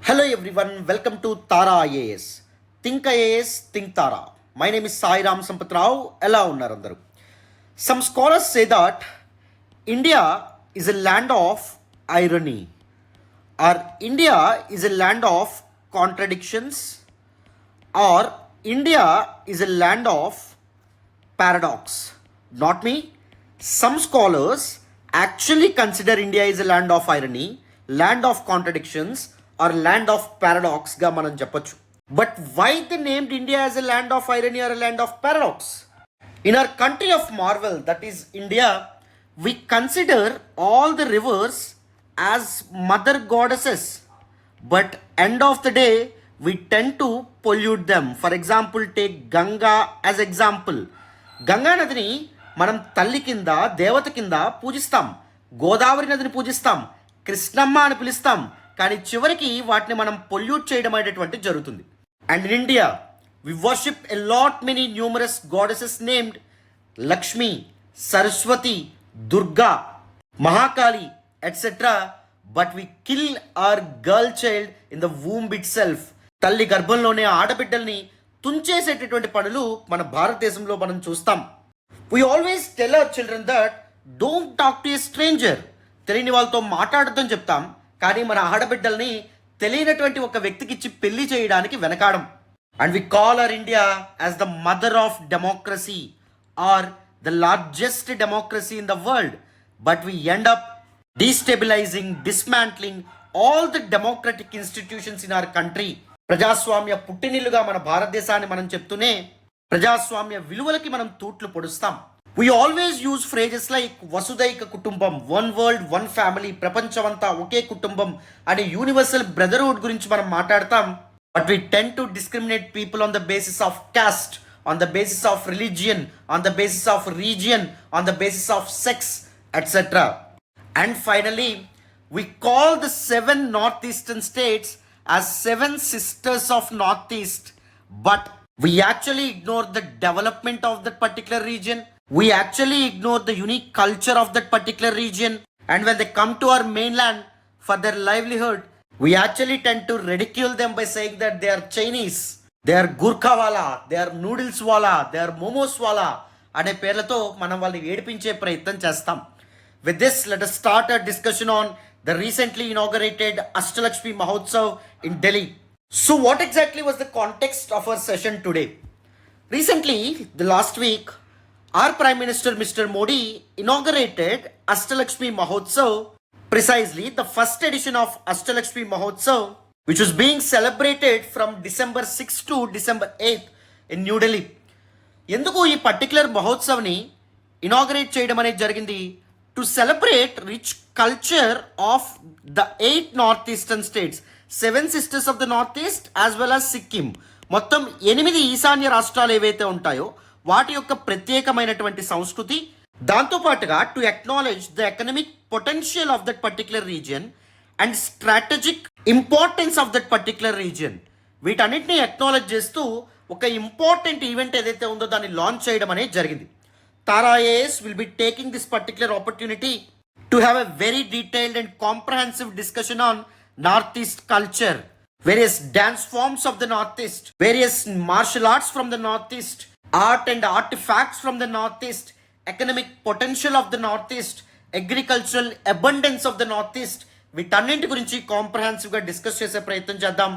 Hello everyone, welcome to Tara IAS. Think IAS, think Tara. My name is Sai Ram Sampath Rao. Ella unnaru andaru. Some scholars say that India is a land of irony, or India is a land of contradictions, or India is a land of paradox. Not me. Some scholars actually consider India is a land of irony, land of contradictions, or land of paradox ga మనం చెప్పొచ్చు. But why they named India as a land of irony or a land of paradox? In our country of marvel, that is India, we consider all the rivers as mother goddesses. But end of the day, we tend to pollute them. For example, take Ganga as example. Ganga నదిని మనం తల్లి కింద దేవత కింద పూజిస్తాం, గోదావరి నదిని పూజిస్తాం, కృష్ణమ్మ అని పిలుస్తాం. కానీ చివరికి వాటిని మనం పొల్యూట్ చేయడం అనేటటువంటి జరుగుతుంది. And in India we worship a lot many numerous goddesses named Lakshmi, Saraswati, Durga, Mahakali etcetera. But we kill our girl child in the womb itself. తల్లి గర్భంలోనే ఆడబిడ్డల్ని తుంచేసేటటువంటి పనులు మన భారతదేశంలో మనం చూస్తాం. We always tell our children that don't talk to a stranger. తెలియని వాళ్ళతో మాట్లాడద్దని చెప్తాం, కానీ మన ఆడబిడ్డల్ని తెలియనటువంటి ఒక వ్యక్తికి ఇచ్చి పెళ్లి చేయడానికి వెనకాడం. And we call our India as the mother of democracy or the largest democracy in the world. But we end up destabilising, dismantling all the democratic institutions in our country. ప్రజాస్వామ్య పుట్టినిల్లుగా మన భారతదేశాన్ని మనం చెప్తూనే ప్రజాస్వామ్య విలువలకి మనం తూట్లు పొడుస్తాం. We always use phrases like వసుదైక కుటుంబం, వన్ వరల్డ్, వన్ ఫ్యామిలీ, ప్రపంచమంతా ఒకే కుటుంబం అనే యూనివర్సల్ బ్రదర్హుడ్ గురించి మనం మాట్లాడతాం. But we tend to discriminate people on the basis of caste, on the basis of religion, on the basis of region, on the basis of sex, etc. And finally, we call the 7 northeastern states as 7 sisters of northeast, but we actually ignore the development of that particular region. We actually ignore the unique culture of that particular region. And when they come to our mainland for their livelihood, we actually tend to ridicule them by saying that they are Chinese, they are Gurkha wala, they are noodles wala, they are momos wala అనే పేర్లతో మనం వాళ్ళని ఏడిపించే ప్రయత్నం చేస్తాం. With this, let us start a discussion on the recently inaugurated Ashtalakshmi Mahotsav in Delhi. So what exactly was the context of our session today? Recently, the last week, our Prime Minister Mr. Modi inaugurated Ashtalakshmi Mahotsav, precisely the first edition of Ashtalakshmi Mahotsav, which was being celebrated from December 6th to December 8th in New Delhi. ఎందుకు ఈ particular మహోత్సవ్ని inaugurate చేయడం అనేది జరిగింది? To celebrate rich culture of the 8 north eastern states, 7 sisters of the north east as well as Sikkim. మొత్తం 8 ఈశాన్య రాష్ట్రాలు ఏవైతే ఉంటాయో వాటి యొక్క ప్రత్యేకమైనటువంటి సంస్కృతి, దాంతోపాటుగా to acknowledge the economic potential of that particular region and strategic importance of that particular region. వీటన్నిటిని అక్నాలెడ్జ్ చేస్తూ ఒక ఇంపార్టెంట్ ఈవెంట్ ఏదైతే ఉందో దాన్ని లాంచ్ చేయడం అనేది జరిగింది. Tara IAS will be taking this particular opportunity to have a very detailed and comprehensive discussion on Northeast culture, various dance forms of the Northeast, various martial arts from the Northeast, art and artifacts from the Northeast, economic potential of the Northeast, agricultural abundance of the Northeast. వీటన్నింటి గురించి కాంప్రహెన్సివ్గా discuss చేసే ప్రయత్నం చేద్దాం.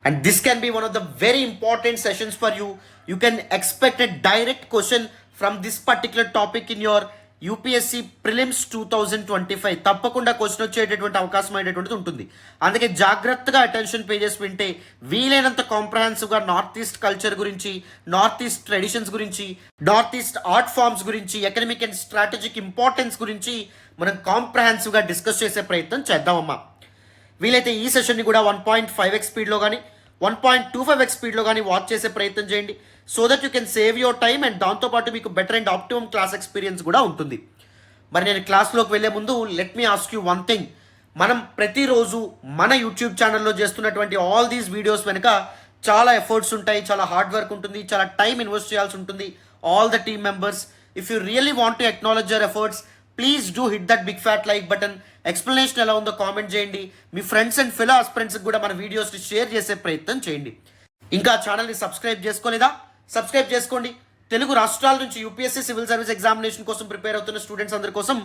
And this can be one of the very important sessions for you. You can expect a direct question from this particular topic in your UPSC Prelims 2025. తప్పకుండా question వచ్చేటటువంటి అవకాశం అనేటటువంటిది ఉంటుంది. అందుకే జాగ్రత్తగా అటెన్షన్ పే చేసి వింటే వీలైనంత కాంప్రహెన్సివ్గా నార్త్ ఈస్ట్ కల్చర్ గురించి, నార్త్ ఈస్ట్ ట్రెడిషన్స్ గురించి, నార్త్ ఈస్ట్ ఆర్ట్ ఫార్మ్స్ గురించి, ఎకనమిక్ అండ్ స్ట్రాటజిక్ ఇంపార్టెన్స్ గురించి మనం కాంప్రహెన్సివ్గా డిస్కస్ చేసే ప్రయత్నం చేద్దామమ్మా. వీలైతే ఈ సెషన్ని కూడా 1.5x స్పీడ్లో కానీ 1.25x స్పీడ్లో కానీ వాచ్ చేసే ప్రయత్నం చేయండి. So that you can save your time and దాంతోపాటు మీకు better and optimum class experience కూడా ఉంటుంది. మరి నేను క్లాస్లోకి వెళ్ళే ముందు let me ask you one thing. మనం ప్రతిరోజు మన యూట్యూబ్ ఛానల్లో చేస్తున్నటువంటి ఆల్ దీస్ వీడియోస్ వెనుక చాలా ఎఫర్ట్స్ ఉంటాయి, చాలా హార్డ్ వర్క్ ఉంటుంది, చాలా టైం ఇన్వెస్ట్ చేయాల్సి ఉంటుంది. All the team members, if you really want to acknowledge your efforts, please do hit that big fat like button. Explanation ఎలా ఉందో కామెంట్ చేయండి. మీ ఫ్రెండ్స్ అండ్ ఫెలో ఆస్పిరెంట్స్కి కూడా మన వీడియోస్ని షేర్ చేసే ప్రయత్నం చేయండి. ఇంకా ఛానల్ని సబ్స్క్రైబ్ చేసుకోలేదా? సబ్స్క్రైబ్ చేసుకోండి. తెలుగు రాష్ట్రాల నుంచి యూపీఎస్సీ సివిల్ సర్వీస్ ఎగ్జామినేషన్ కోసం ప్రిపేర్ అవుతున్న స్టూడెంట్స్ అందరి కోసం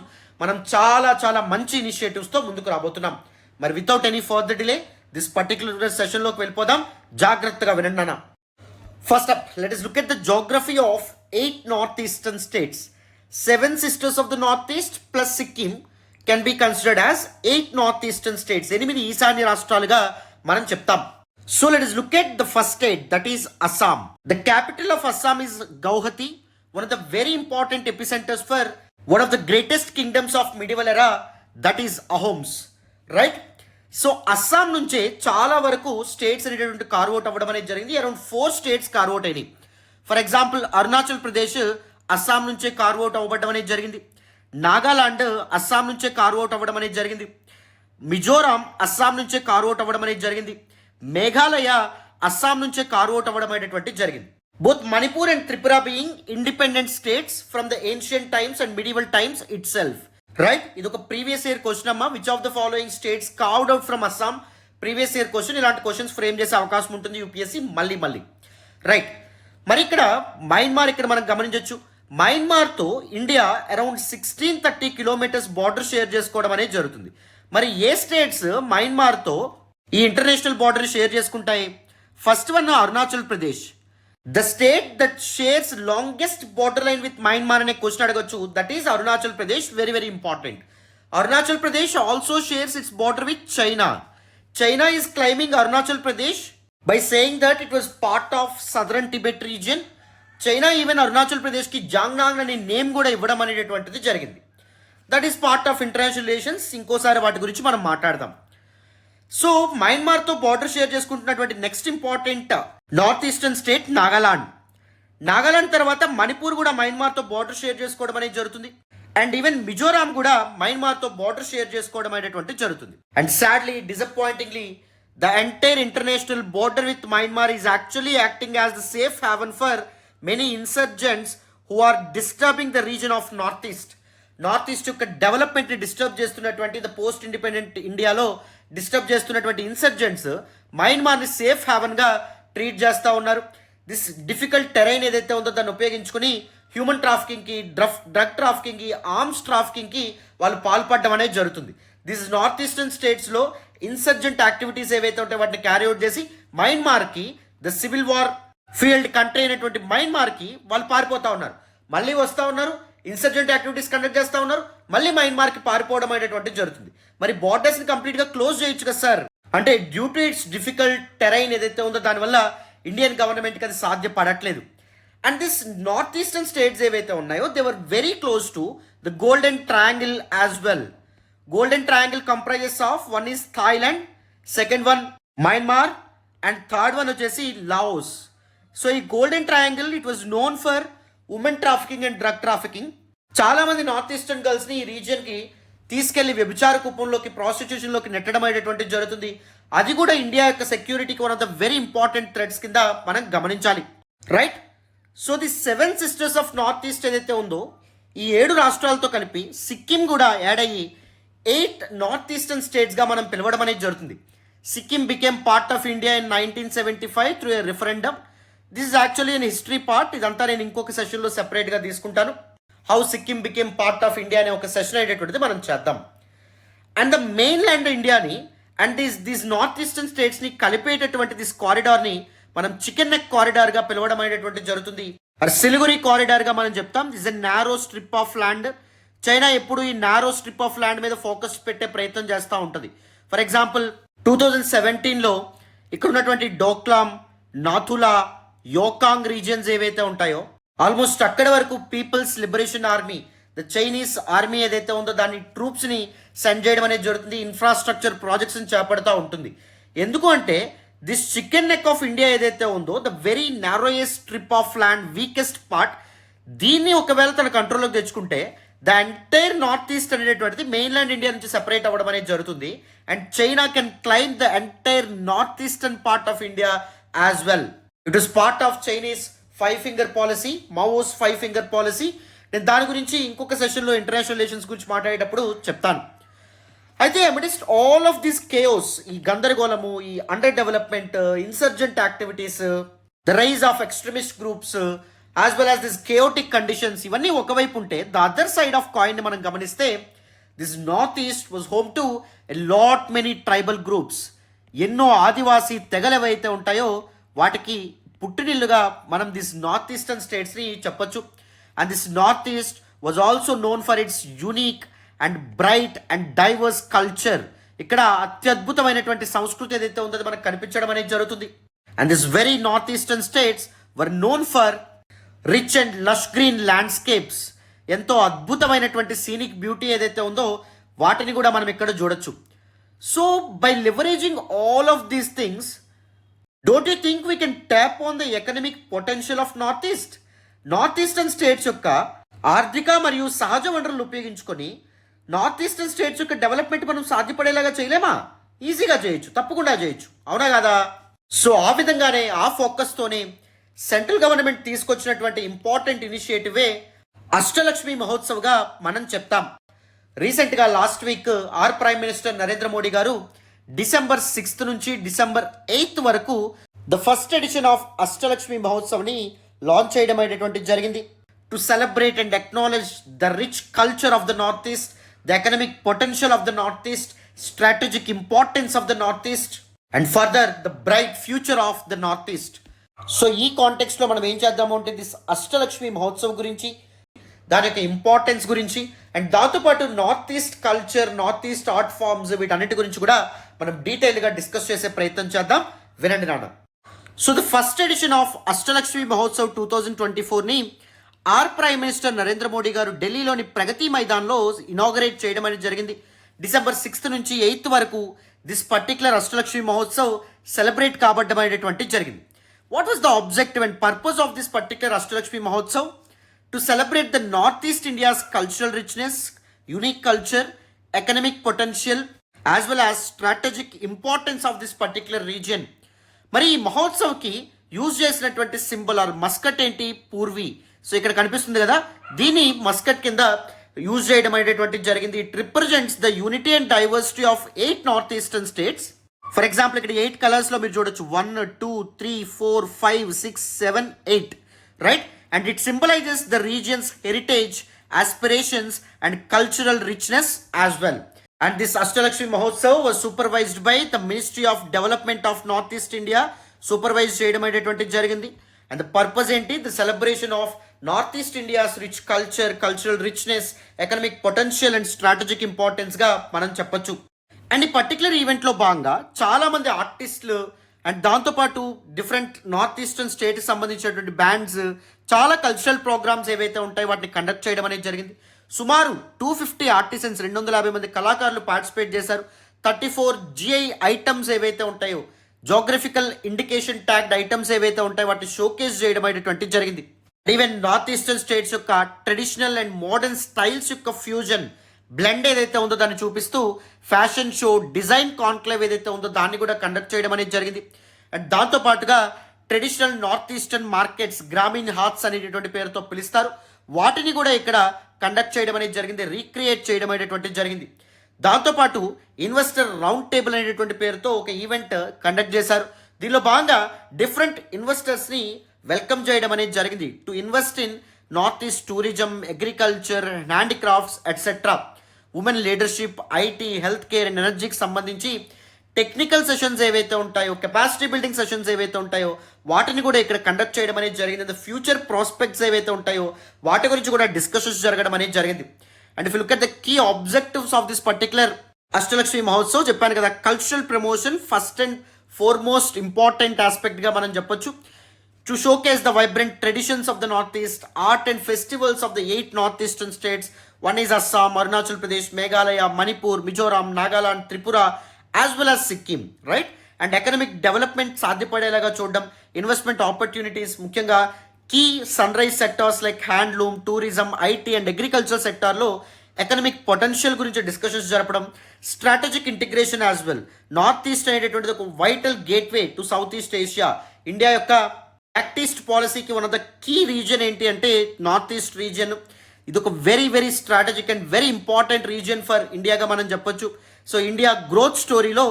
మనం చాలా మంచి ఇనిషియేటివ్స్తో ముందుకు రాబోతున్నాం. మరి without any further delay this particular సెషన్లోకి వెళ్ళిపోదాం. జాగ్రత్తగా వినండి అన్న. First up, let us look at the geography of 8 northeastern states. 7 sisters of the northeast plus Sikkim can be considered as 8 northeastern states. 8 ఈశాన్య రాష్ట్రాలుగా మనం చెప్తాం. So let us look at the first state, that is Assam. The capital of Assam is Guwahati, one of the very important epicenters for one of the greatest kingdoms of medieval era, that is Ahoms. Right? So Assam నుంచే చాలా వరకు states అనేటటువంటి కార్వౌట్ అవ్వడం అనేది జరిగింది. Around 4 states కార్వౌట్ అయినాయి. For example Arunachal Pradesh Assam నుంచే కార్వౌట్ అవ్వడం అనేది జరిగింది. నాగాలాండ్ అస్సాం నుంచే కార్వౌట్ అవ్వడం అనేది జరిగింది. మిజోరాం అస్సాం నుంచే కార్వౌట్ అవ్వడం అనేది జరిగింది. మేఘాలయ అస్సాం నుంచే కార్వౌట్ అవ్వడం అనేటువంటి జరిగింది. Both Manipur and Tripura being independent states from the ancient times and medieval times it self. Right, ఇది ఒక ప్రీవియస్ ఇయర్ క్వశ్చన్ అమ్మా. Which of the following states carved out from Assam? Previous year question. ఇలాంటి క్వశ్చన్స్ ఫ్రేమ్ చేసే అవకాశం ఉంటుంది UPSC మళ్ళీ. Right, మరి ఇక్కడ మయన్మార్ ఇక్కడ మనం గమనించవచ్చు. మయన్మార్తో India around 1630 kilometres border share చేసుకోవడం అనేది జరుగుతుంది. మరి ఏ స్టేట్స్ మయన్మార్తో ఈ ఇంటర్నేషనల్ బార్డర్ షేర్ చేసుకుంటాయి? First one Arunachal Pradesh. The state that shares longest border line with Myanmar అనే క్వశ్చన్ అడగొచ్చు. That is Arunachal Pradesh. Very important. Arunachal Pradesh also shares its border with China. China is claiming Arunachal Pradesh by saying that it was part of southern Tibet region. China even Arunachal ప్రదేశ్కి Zangnan అనే name కూడా ఇవ్వడం అనేటటువంటిది జరిగింది. That is part of international relations. ఇంకోసారి వాటి గురించి మనం మాట్లాడదాం. సో మయన్మార్తో బార్డర్ షేర్ చేసుకుంటున్నటువంటి next important north eastern state Nagaland. Nagaland తర్వాత మణిపూర్ కూడా మయన్మార్తో బార్డర్ షేర్ చేసుకోవడం అనేది జరుగుతుంది. అండ్ ఈవెన్ మిజోరాం కూడా మయన్మార్తో బార్డర్ షేర్ చేసుకోవడం అనేటువంటి జరుగుతుంది. And sadly, disappointingly, the entire international border with Myanmar is actually acting as the safe haven for many insurgents who are disturbing the region of north east. North east యొక్క డెవలప్మెంట్ని disturb చేస్తున్నటువంటి the post independent ఇండియాలో disturb చేస్తున్నటువంటి insurgents మయన్మార్ని safe హ్యావెన్గా treat చేస్తూ ఉన్నారు. This difficult terrain ఏదైతే ఉందో దాన్ని ఉపయోగించుకుని హ్యూమన్ ట్రాఫికింగ్కి, డ్రగ్ ట్రాఫికింగ్కి, ఆర్మ్స్ ట్రాఫికింగ్కి వాళ్ళు పాల్పడడం అనేది జరుగుతుంది. దిస్ నార్త్ ఈస్టర్న్ స్టేట్స్లో ఇన్సర్జెంట్ యాక్టివిటీస్ ఏవైతే ఉంటాయో వాటిని క్యారీ అవుట్ చేసి మయన్మార్కి, the civil war field country అయినటువంటి మయన్మార్కి వాళ్ళు పారిపోతూ ఉన్నారు. మళ్ళీ వస్తూ ఉన్నారు, ఇన్సర్జెంట్ యాక్టివిటీస్ కండక్ట్ చేస్తూ ఉన్నారు, మళ్ళీ మయన్మార్కి పారిపోవడం అనేటువంటిది జరుగుతుంది. మరి బార్డర్స్ని కంప్లీట్గా క్లోజ్ చేయొచ్చు కదా సార్ అంటే due to its difficult terrain ఏదైతే ఉందో దానివల్ల ఇండియన్ గవర్నమెంట్కి అది సాధ్యపడట్లేదు. And this north eastern states ఏవైతే ఉన్నాయో they were very close to the golden triangle as well. Golden triangle comprises of one is Thailand, second one Myanmar and third one వచ్చేసి Laos. So ఈ golden triangle it was known for women trafficking and drug trafficking. చాలా మంది north eastern గర్ల్స్ని ఈ రీజియన్కి తీసుకెళ్లి వ్యభిచార కుప్పంలోకి, ప్రాస్టిట్యూషన్లోకి నెట్టడం అనేటువంటిది జరుగుతుంది. అది కూడా ఇండియా యొక్క సెక్యూరిటీకి one of the very important threads కింద మనం గమనించాలి. Right, so the 7 sisters of north east ఏదైతే ఉందో ఈ 7 రాష్ట్రాలతో కలిపి సిక్కిం కూడా యాడ్ అయ్యి 8 నార్త్ ఈస్టర్న్ స్టేట్స్గా మనం పిలవడం అనేది జరుగుతుంది. Sikkim became part of India in 1975 through a referendum. This is actually an history part. ఇదంతా నేను ఇంకొక సెషన్లో సెపరేట్గా తీసుకుంటాను. How Sikkim became part of India అనే ఒక సెషన్ అయ్యేటువంటిది మనం చేద్దాం. అండ్ ద మెయిన్ ల్యాండ్ ఇండియాని అండ్ దీస్ నార్త్ ఈస్టర్న్ స్టేట్స్ని కలిపేటటువంటి దిస్ కారిడార్ని మనం చికెన్ నెక్ కారిడార్గా పిలవడం అనేటువంటిది జరుగుతుంది. సిలిగురి కారిడార్గా మనం చెప్తాం. This a narrow strip of land. China ఎప్పుడు ఈ నారో స్ట్రిప్ ఆఫ్ ల్యాండ్ మీద ఫోకస్ పెట్టే ప్రయత్నం చేస్తూ ఉంటుంది. ఫర్ ఎగ్జాంపుల్ 2017లో ఇక్కడ ఉన్నటువంటి డోక్లాం, నాథులా, యోకాంగ్ రీజియన్స్ ఏవైతే ఉంటాయో ఆల్మోస్ట్ అక్కడి వరకు People's Liberation Army, the Chinese army ఏదైతే ఉందో దాని ట్రూప్స్ని సెండ్ చేయడం అనేది జరుగుతుంది. ఇన్ఫ్రాస్ట్రక్చర్ ప్రాజెక్ట్స్ని చేపడతా ఉంటుంది. ఎందుకు అంటే this chicken neck of India ఏదైతే ఉందో the very narrowest strip of land, weakest part, దీన్ని ఒకవేళ తన కంట్రోల్లోకి తెచ్చుకుంటే ద ఎంటైర్ నార్త్ ఈస్ట్ అనేటువంటిది మెయిన్ ల్యాండ్ ఇండియా నుంచి సెపరేట్ అవ్వడం అనేది జరుగుతుంది. And China can claim the entire north eastern part of India as well. It is part of Chinese 5-finger policy, Mao's 5-finger policy. నేను దాని గురించి ఇంకొక సెషన్లో ఇంటర్నేషనల్ రిలేషన్స్ గురించి మాట్లాడేటప్పుడు చెప్తాను. అయితే amidst all of this chaos, ఈ గందరగోళము, ఈ under development, insurgent activities, the rise of extremist groups, as well as this chaotic conditions, ఇవన్నీ ఒకవైపు ఉంటే the other side of coin మనం గమనిస్తే this north east was home to a lot many tribal groups. ఎన్నో ఆదివాసీ తెగలు ఏవైతే ఉంటాయో వాటికి పుట్టినిల్లుగా మనం దిస్ నార్త్ ఈస్టర్న్ స్టేట్స్ని చెప్పొచ్చు. And this north east was also known for it's unique and bright and diverse culture. ఇక్కడ అత్యద్భుతమైనటువంటి సంస్కృతి ఏదైతే ఉందో మనకు కనిపించడం అనేది జరుగుతుంది. And this very north eastern states were known for rich and lush green landscapes. ఎంతో అద్భుతమైనటువంటి సీనిక్ బ్యూటీ ఏదైతే ఉందో వాటిని కూడా మనం ఇక్కడ చూడొచ్చు. So by leveraging all of these things, don't you think we can tap on the economic potential of north east? North eastern states యొక్క ఆర్థిక మరియు సహజ వనరులను ఉపయోగించుకొని నార్త్ ఈస్టర్న్ స్టేట్స్ యొక్క డెవలప్మెంట్ మనం సాధ్యపడేలాగా చేయలేమా? ఈజీగా చేయొచ్చు, తప్పకుండా చేయొచ్చు, అవునా కదా? సో ఆ విధంగానే ఆ ఫోకస్తోనే సెంట్రల్ గవర్నమెంట్ తీసుకొచ్చినటువంటి ఇంపార్టెంట్ ఇనిషియేటివే అష్టలక్ష్మి మహోత్సవ్గా మనం చెప్తాం. రీసెంట్గా last week our prime minister Narendra Modi garu December 6th నుంచి December 8th వరకు the first edition of Ashtalakshmi మహోత్సవ్ని లాంచ్ చేయడం అనేటువంటి జరిగింది. To celebrate and acknowledge the rich culture of the north east, the economic potential of the north east, strategic importance of the north east and further the bright future of the north east. So ఈ కాంటెక్స్లో మనం ఏం చేద్దాము అంటే this Ashtalakshmi Mahotsav గురించి, దాని యొక్క importance గురించి, and దాంతోపాటు north east culture, north east art forms, వీటన్నిటి గురించి కూడా మనం డీటెయిల్గా డిస్కస్ చేసే ప్రయత్నం చేద్దాం. వినండి నాన్న. So the first edition of Ashtalakshmi Mahotsav 2024ని our prime minister Narendra Modi garu ఢిల్లీలోని ప్రగతి మైదాన్లో ఇనాగరేట్ చేయడం అనేది జరిగింది. December 6th నుంచి 8th వరకు this particular Ashtalakshmi Mahotsav celebrate కాబడ్డం అనేటువంటి జరిగింది. What was the objective and purpose of this particular Ashtalakshmi Mahotsav? To celebrate the Northeast India's cultural richness, unique culture, economic potential, as well as strategic importance of this particular region. మరి ఈ మహోత్సవ్కి use చేసినటువంటి symbol are Muscat ఏంటి? Purvi. So ఇక్కడ కనిపిస్తుంది కదా, దీన్ని Muscat కింద use చేయడం అనేటువంటి జరిగింది. It represents the unity and diversity of 8 north eastern states. For example ఇక్కడ 8 కలర్స్లో మీరు చూడొచ్చు, 1, 2, 3, 4, 5, 6, 7, 8, right? And it symbolizes the region's heritage, aspirations and cultural richness as well. And this Ashtalakshmi Mahotsav was supervised by the Ministry of Development of Northeast India, supervised చేయడం అనేటువంటి జరిగింది. And the purpose ఏంటి? The celebration of Northeast India's rich culture, cultural richness, economic potential and strategic importance గా మనం చెప్పొచ్చు. And ఈ particular ఈవెంట్లో భాగంగా చాలామంది ఆర్టిస్టులు అండ్ దాంతోపాటు డిఫరెంట్ నార్త్ ఈస్టర్న్ స్టేట్కి సంబంధించినటువంటి బ్యాండ్స్, చాలా కల్చరల్ ప్రోగ్రామ్స్ ఏవైతే ఉంటాయో వాటిని కండక్ట్ చేయడం అనేది జరిగింది. సుమారు 250 ఆర్టిసన్స్, 250 మంది కళాకారులు పార్టిసిపేట్ చేశారు. 34 GI ఐటమ్స్ ఏవైతే ఉంటాయో, జోగ్రఫికల్ ఇండికేషన్ ట్యాగ్డ్ ఐటమ్స్ ఏవైతే ఉంటాయో వాటిని షోకేస్ చేయడం అనేటువంటి జరిగింది. ఈవెన్ నార్త్ ఈస్టర్న్ స్టేట్స్ యొక్క ట్రెడిషనల్ అండ్ మోడర్న్ స్టైల్స్ యొక్క ఫ్యూజన్ బ్లెండ్ ఏదైతే ఉందో దాన్ని చూపిస్తూ ఫ్యాషన్ షో, డిజైన్ కాన్క్లేవ్ ఏదైతే ఉందో దాన్ని కూడా కండక్ట్ చేయడం అనేది జరిగింది. అండ్ దాంతోపాటుగా ట్రెడిషనల్ నార్త్ ఈస్టర్న్ మార్కెట్స్, గ్రామీణ హాట్స్ అనేటటువంటి పేరుతో పిలుస్తారు, వాటిని కూడా ఇక్కడ కండక్ట్ చేయడం అనేది జరిగింది, రీక్రియేట్ చేయడం అనేటువంటి జరిగింది. దాంతోపాటు ఇన్వెస్టర్ రౌండ్ టేబుల్ అనేటువంటి పేరుతో ఒక ఈవెంట్ కండక్ట్ చేశారు. దీనిలో భాగంగా డిఫరెంట్ ఇన్వెస్టర్స్ని వెల్కమ్ చేయడం అనేది జరిగింది to invest in north east tourism, agriculture, handicrafts etcetera. Women leadership, IT, health care and ఎనర్జీకి సంబంధించి టెక్నికల్ సెషన్స్ ఏవైతే ఉంటాయో, కెపాసిటీ బిల్డింగ్ సెషన్స్ ఏవైతే ఉంటాయో వాటిని కూడా ఇక్కడ కండక్ట్ చేయడం అనేది జరిగింది. ఫ్యూచర్ ప్రాస్పెక్ట్స్ ఏవైతే ఉంటాయో వాటి గురించి కూడా డిస్కషన్స్ జరగడం అనేది జరిగింది. And if you look at the key objectives of this particular Ashtalakshmi Mahotsav, చెప్పాను కదా, cultural promotion first and foremost important ఆస్పెక్ట్గా మనం చెప్పొచ్చు. To showcase the vibrant traditions of the Northeast, art and festivals of the 8 northeastern states. One is Assam, Arunachal Pradesh, Meghalaya, Manipur, Mizoram, Nagaland, Tripura, as well as Sikkim, right? And economic development సాధ్యపడేలాగా చూడడం, investment opportunities, ముఖ్యంగా key sunrise sectors like handloom, tourism, IT and agriculture సెక్టార్లో economic potential గురించి discussions జరపడం, strategic integration as well. North east అనేటటువంటిది ఒక vital gateway to south east Asia. India యొక్క act east పాలసీకి one of the key region ఏంటి అంటే north east region. ఇది ఒక very very strategic and very important region for ఇండియాగా మనం చెప్పొచ్చు. సో ఇండియా గ్రోత్ స్టోరీలో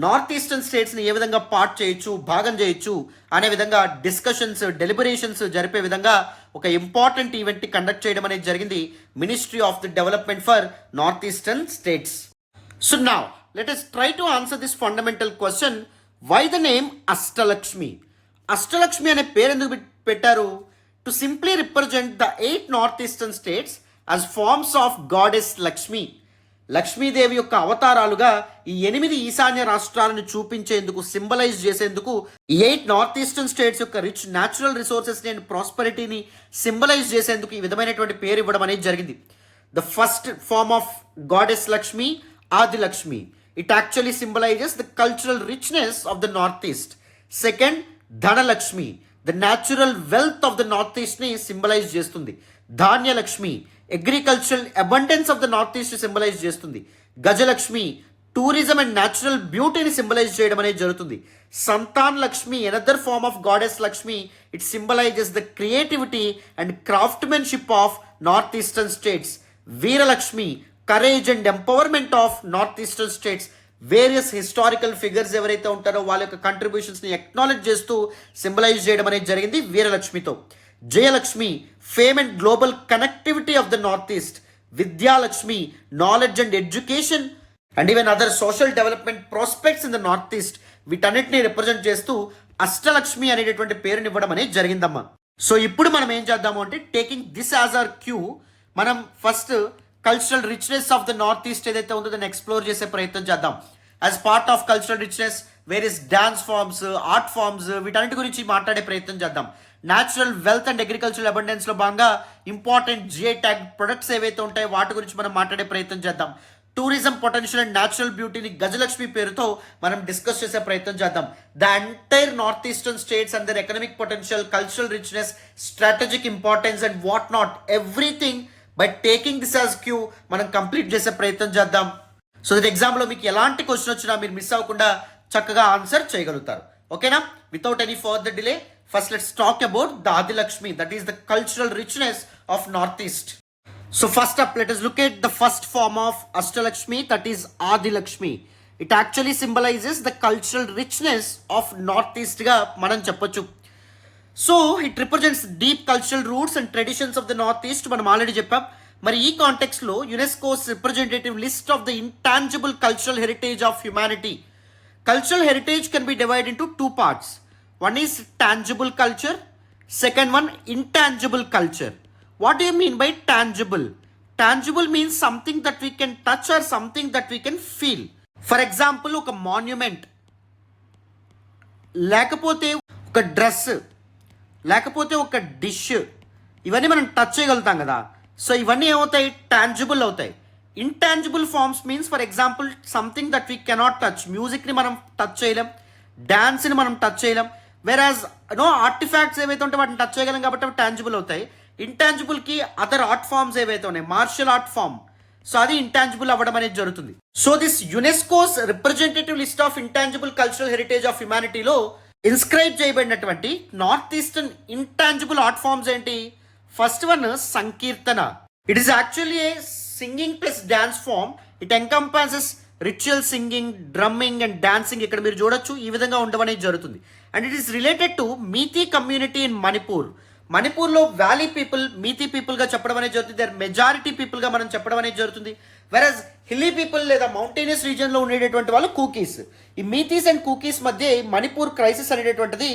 నార్త్ ఈస్టర్న్ స్టేట్స్ని ఏ విధంగా పార్ట్ చేయొచ్చు, భాగం చేయొచ్చు అనే విధంగా డిస్కషన్స్, డెలిబరేషన్స్ జరిపే విధంగా ఒక ఇంపార్టెంట్ ఈవెంట్ని కండక్ట్ చేయడం అనేది జరిగింది ministry of the development for north eastern states. So now let us try to answer this fundamental question. Why the name Ashtalakshmi? Ashtalakshmi అనే పేరు ఎందుకు పెట్టారు? To simply represent the 8 north eastern states as forms of goddess Lakshmi. Lakshmidevi యొక్క అవతారాలుగా ఈ 8 ఈశాన్య రాష్ట్రాలను చూపించేందుకు, symbolise చేసేందుకు ఈ 8 నార్త్ ఈస్టర్న్ స్టేట్స్ యొక్క రిచ్ న్యాచురల్ రిసోర్సెస్ని అండ్ ప్రాస్పరిటీని సింబలైజ్ చేసేందుకు ఈ విధమైనటువంటి పేరు ఇవ్వడం అనేది జరిగింది. The first form of goddess Lakshmi, Adilakshmi. It actually symbolizes the cultural richness of the Northeast. Second, Dhanalakshmi, the natural wealth of the Northeast ni symbolize చేస్తుంది. Dhanyalakshmi, agricultural abundance of the Northeast symbolize చేస్తుంది. Gajalakshmi, tourism and natural beauty ని symbolize చేయడం అనేది జరుగుతుంది. సంతాన్ Lakshmi, another form of goddess Lakshmi, it symbolizes the creativity and craftsmanship of Northeastern states. Veeralakshmi, courage and empowerment of north eastern states. Various historical figures ఎవరైతే ఉంటారో వాళ్ళ యొక్క కంట్రిబ్యూషన్స్ని acknowledge చేస్తూ సింబలైజ్ చేయడం అనేది జరిగింది వీరలక్ష్మితో. Jayalakshmi, fame and global connectivity of the north east. Vidyalakshmi, knowledge and education and even other social development prospects in the north east. వీటన్నిటిని రిప్రజెంట్ చేస్తూ అష్టలక్ష్మి అనేటటువంటి పేరుని ఇవ్వడం అనేది జరిగిందమ్మా. సో ఇప్పుడు మనం ఏం చేద్దాము అంటే, taking this as our cue, మనం first cultural richness of the north east ఏదైతే ఉందో దాన్ని ఎక్స్ప్లోర్ చేసే ప్రయత్నం చేద్దాం. As part of cultural richness various dance forms, art forms, వీటన్నిటి గురించి మాట్లాడే ప్రయత్నం చేద్దాం. న్యాచురల్ వెల్త్ అండ్ అగ్రికల్చరల్ అబండెన్స్లో భాగంగా ఇంపార్టెంట్ జిఐ ట్యాగ్ ప్రొడక్ట్స్ ఏవైతే ఉంటాయో వాటి గురించి మనం మాట్లాడే ప్రయత్నం చేద్దాం. టూరిజం పొటెన్షియల్ అండ్ న్యాచురల్ బ్యూటీని గజలక్ష్మి పేరుతో మనం డిస్కస్ చేసే ప్రయత్నం చేద్దాం. The entire north eastern states and their economic potential, cultural richness, strategic importance and what not, everything by taking this as cue మనం కంప్లీట్ చేసే ప్రయత్నం చేద్దాం. సో దట్ ఎగ్జామ్లో మీకు ఎలాంటి క్వశ్చన్ వచ్చినా మీరు మిస్ అవ్వకుండా చక్కగా ఆన్సర్ చేయగలుగుతారు. ఓకేనా? Without any further delay, first let's talk about the Adilakshmi, that is the cultural richness of north east. So first up, let us look at the first form of Ashtalakshmi, that is Adilakshmi. It actually symbolizes the cultural richness of Northeast ga manam cheppochu. So it represents deep cultural roots and traditions of the Northeast. Manam already cheppam. Mari ee context lo UNESCO's representative list of the intangible cultural heritage of humanity. Cultural heritage can be divided into two parts. One is tangible culture, second one intangible culture. What do you mean by tangible? Tangible means something that we can touch or something that we can feel. For example, ఒక monument, లేకపోతే ఒక dress, లేకపోతే ఒక dish, ఇవన్నీ మనం touch చేయగలుగుతాం కదా. So ఇవన్నీ ఏమవుతాయి? టాంజిబుల్ అవుతాయి. Intangible forms means for example something that we cannot touch. మ్యూజిక్ని మనం టచ్ చేయలేం, డాన్స్ని మనం టచ్ చేయలేం. వెరాజ్ ఆర్టిఫాక్ట్స్ ఏవైతే ఉంటే వాటిని టచ్ చేయగలం కాబట్టి అవి టాంజిబుల్ అవుతాయి. ఇంటాంజిబుల్కి అదర్ ఆర్ట్ ఫార్మ్స్ ఏవైతే ఉన్నాయి, మార్షల్ ఆర్ట్ ఫార్మ్, సో అది ఇంటాంజిబుల్ అవ్వడం అనేది జరుగుతుంది. So this UNESCO's representative list of intangible cultural heritage of హ్యుమానిటీలో ఇన్స్క్రైబ్ చేయబడినటువంటి north eastern intangible art forms ఏంటి? First one Sankirtana. It is actually a singing plus dance form. It encompasses ritual singing, drumming and dancing. ఇక్కడ మీరు చూడొచ్చు ఈ విధంగా ఉండడం అనేది జరుగుతుంది. And it is related to Meitei community in Manipur. మణిపూర్లో వ్యాలీ పీపుల్ మీతీ పీపుల్గా చెప్పడం అనేది జరుగుతుంది. దర్ మెజారిటీ పీపుల్గా మనం చెప్పడం అనేది జరుగుతుంది. వెరస్ హిల్లీ పీపుల్ లేదా మౌంటైనస్ రీజియన్లో ఉండేటటువంటి వాళ్ళు కూకీస్. ఈ మీతీస్ అండ్ కూకీస్ మధ్య మణిపూర్ క్రైసిస్ అనేటటువంటిది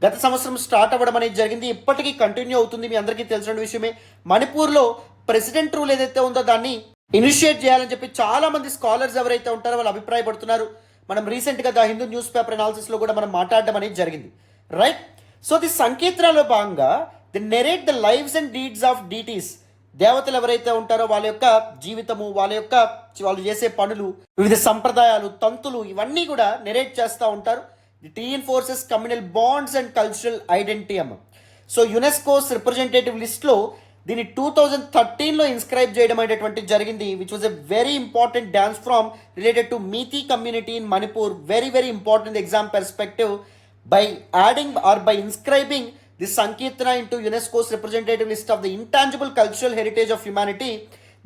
గత సంవత్సరం స్టార్ట్ అవ్వడం అనేది జరిగింది. ఇప్పటికీ కంటిన్యూ అవుతుంది. మీ అందరికీ తెలిసిన విషయమే. మణిపూర్లో ప్రెసిడెంట్ రూల్ ఏదైతే ఉందో దాన్ని ఇనిషియేట్ చేయాలని చెప్పి చాలా మంది స్కాలర్స్ ఎవరైతే ఉంటారో వాళ్ళు అభిప్రాయపడుతున్నారు. మనం రీసెంట్గా ద హిందూ న్యూస్ పేపర్ అనాలిసిస్లో కూడా మనం మాట్లాడడం అనేది జరిగింది. రైట్? సో ది సంకీర్తనలో భాగంగా the narrate the lives and deeds of deities. దేవతలు ఎవరైతే ఉంటారో వాళ్ళ యొక్క జీవితము, వాళ్ళు చేసే పనులు, వివిధ సంప్రదాయాలు, తంతులు, ఇవన్నీ కూడా నెరేట్ చేస్తూ ఉంటారు. It reinforces communal bonds and cultural identity అమ్మ. సో యునెస్కోస్ రిప్రజెంటేటివ్ లిస్ట్లో దీన్ని 2013లో ఇన్స్క్రైబ్ చేయడం అనేటువంటి జరిగింది, which was a very important dance form related to Meitei community in Manipur. Very very important exam perspective. By adding or by inscribing this Sankirtana into UNESCO's representative list of the intangible cultural heritage of humanity.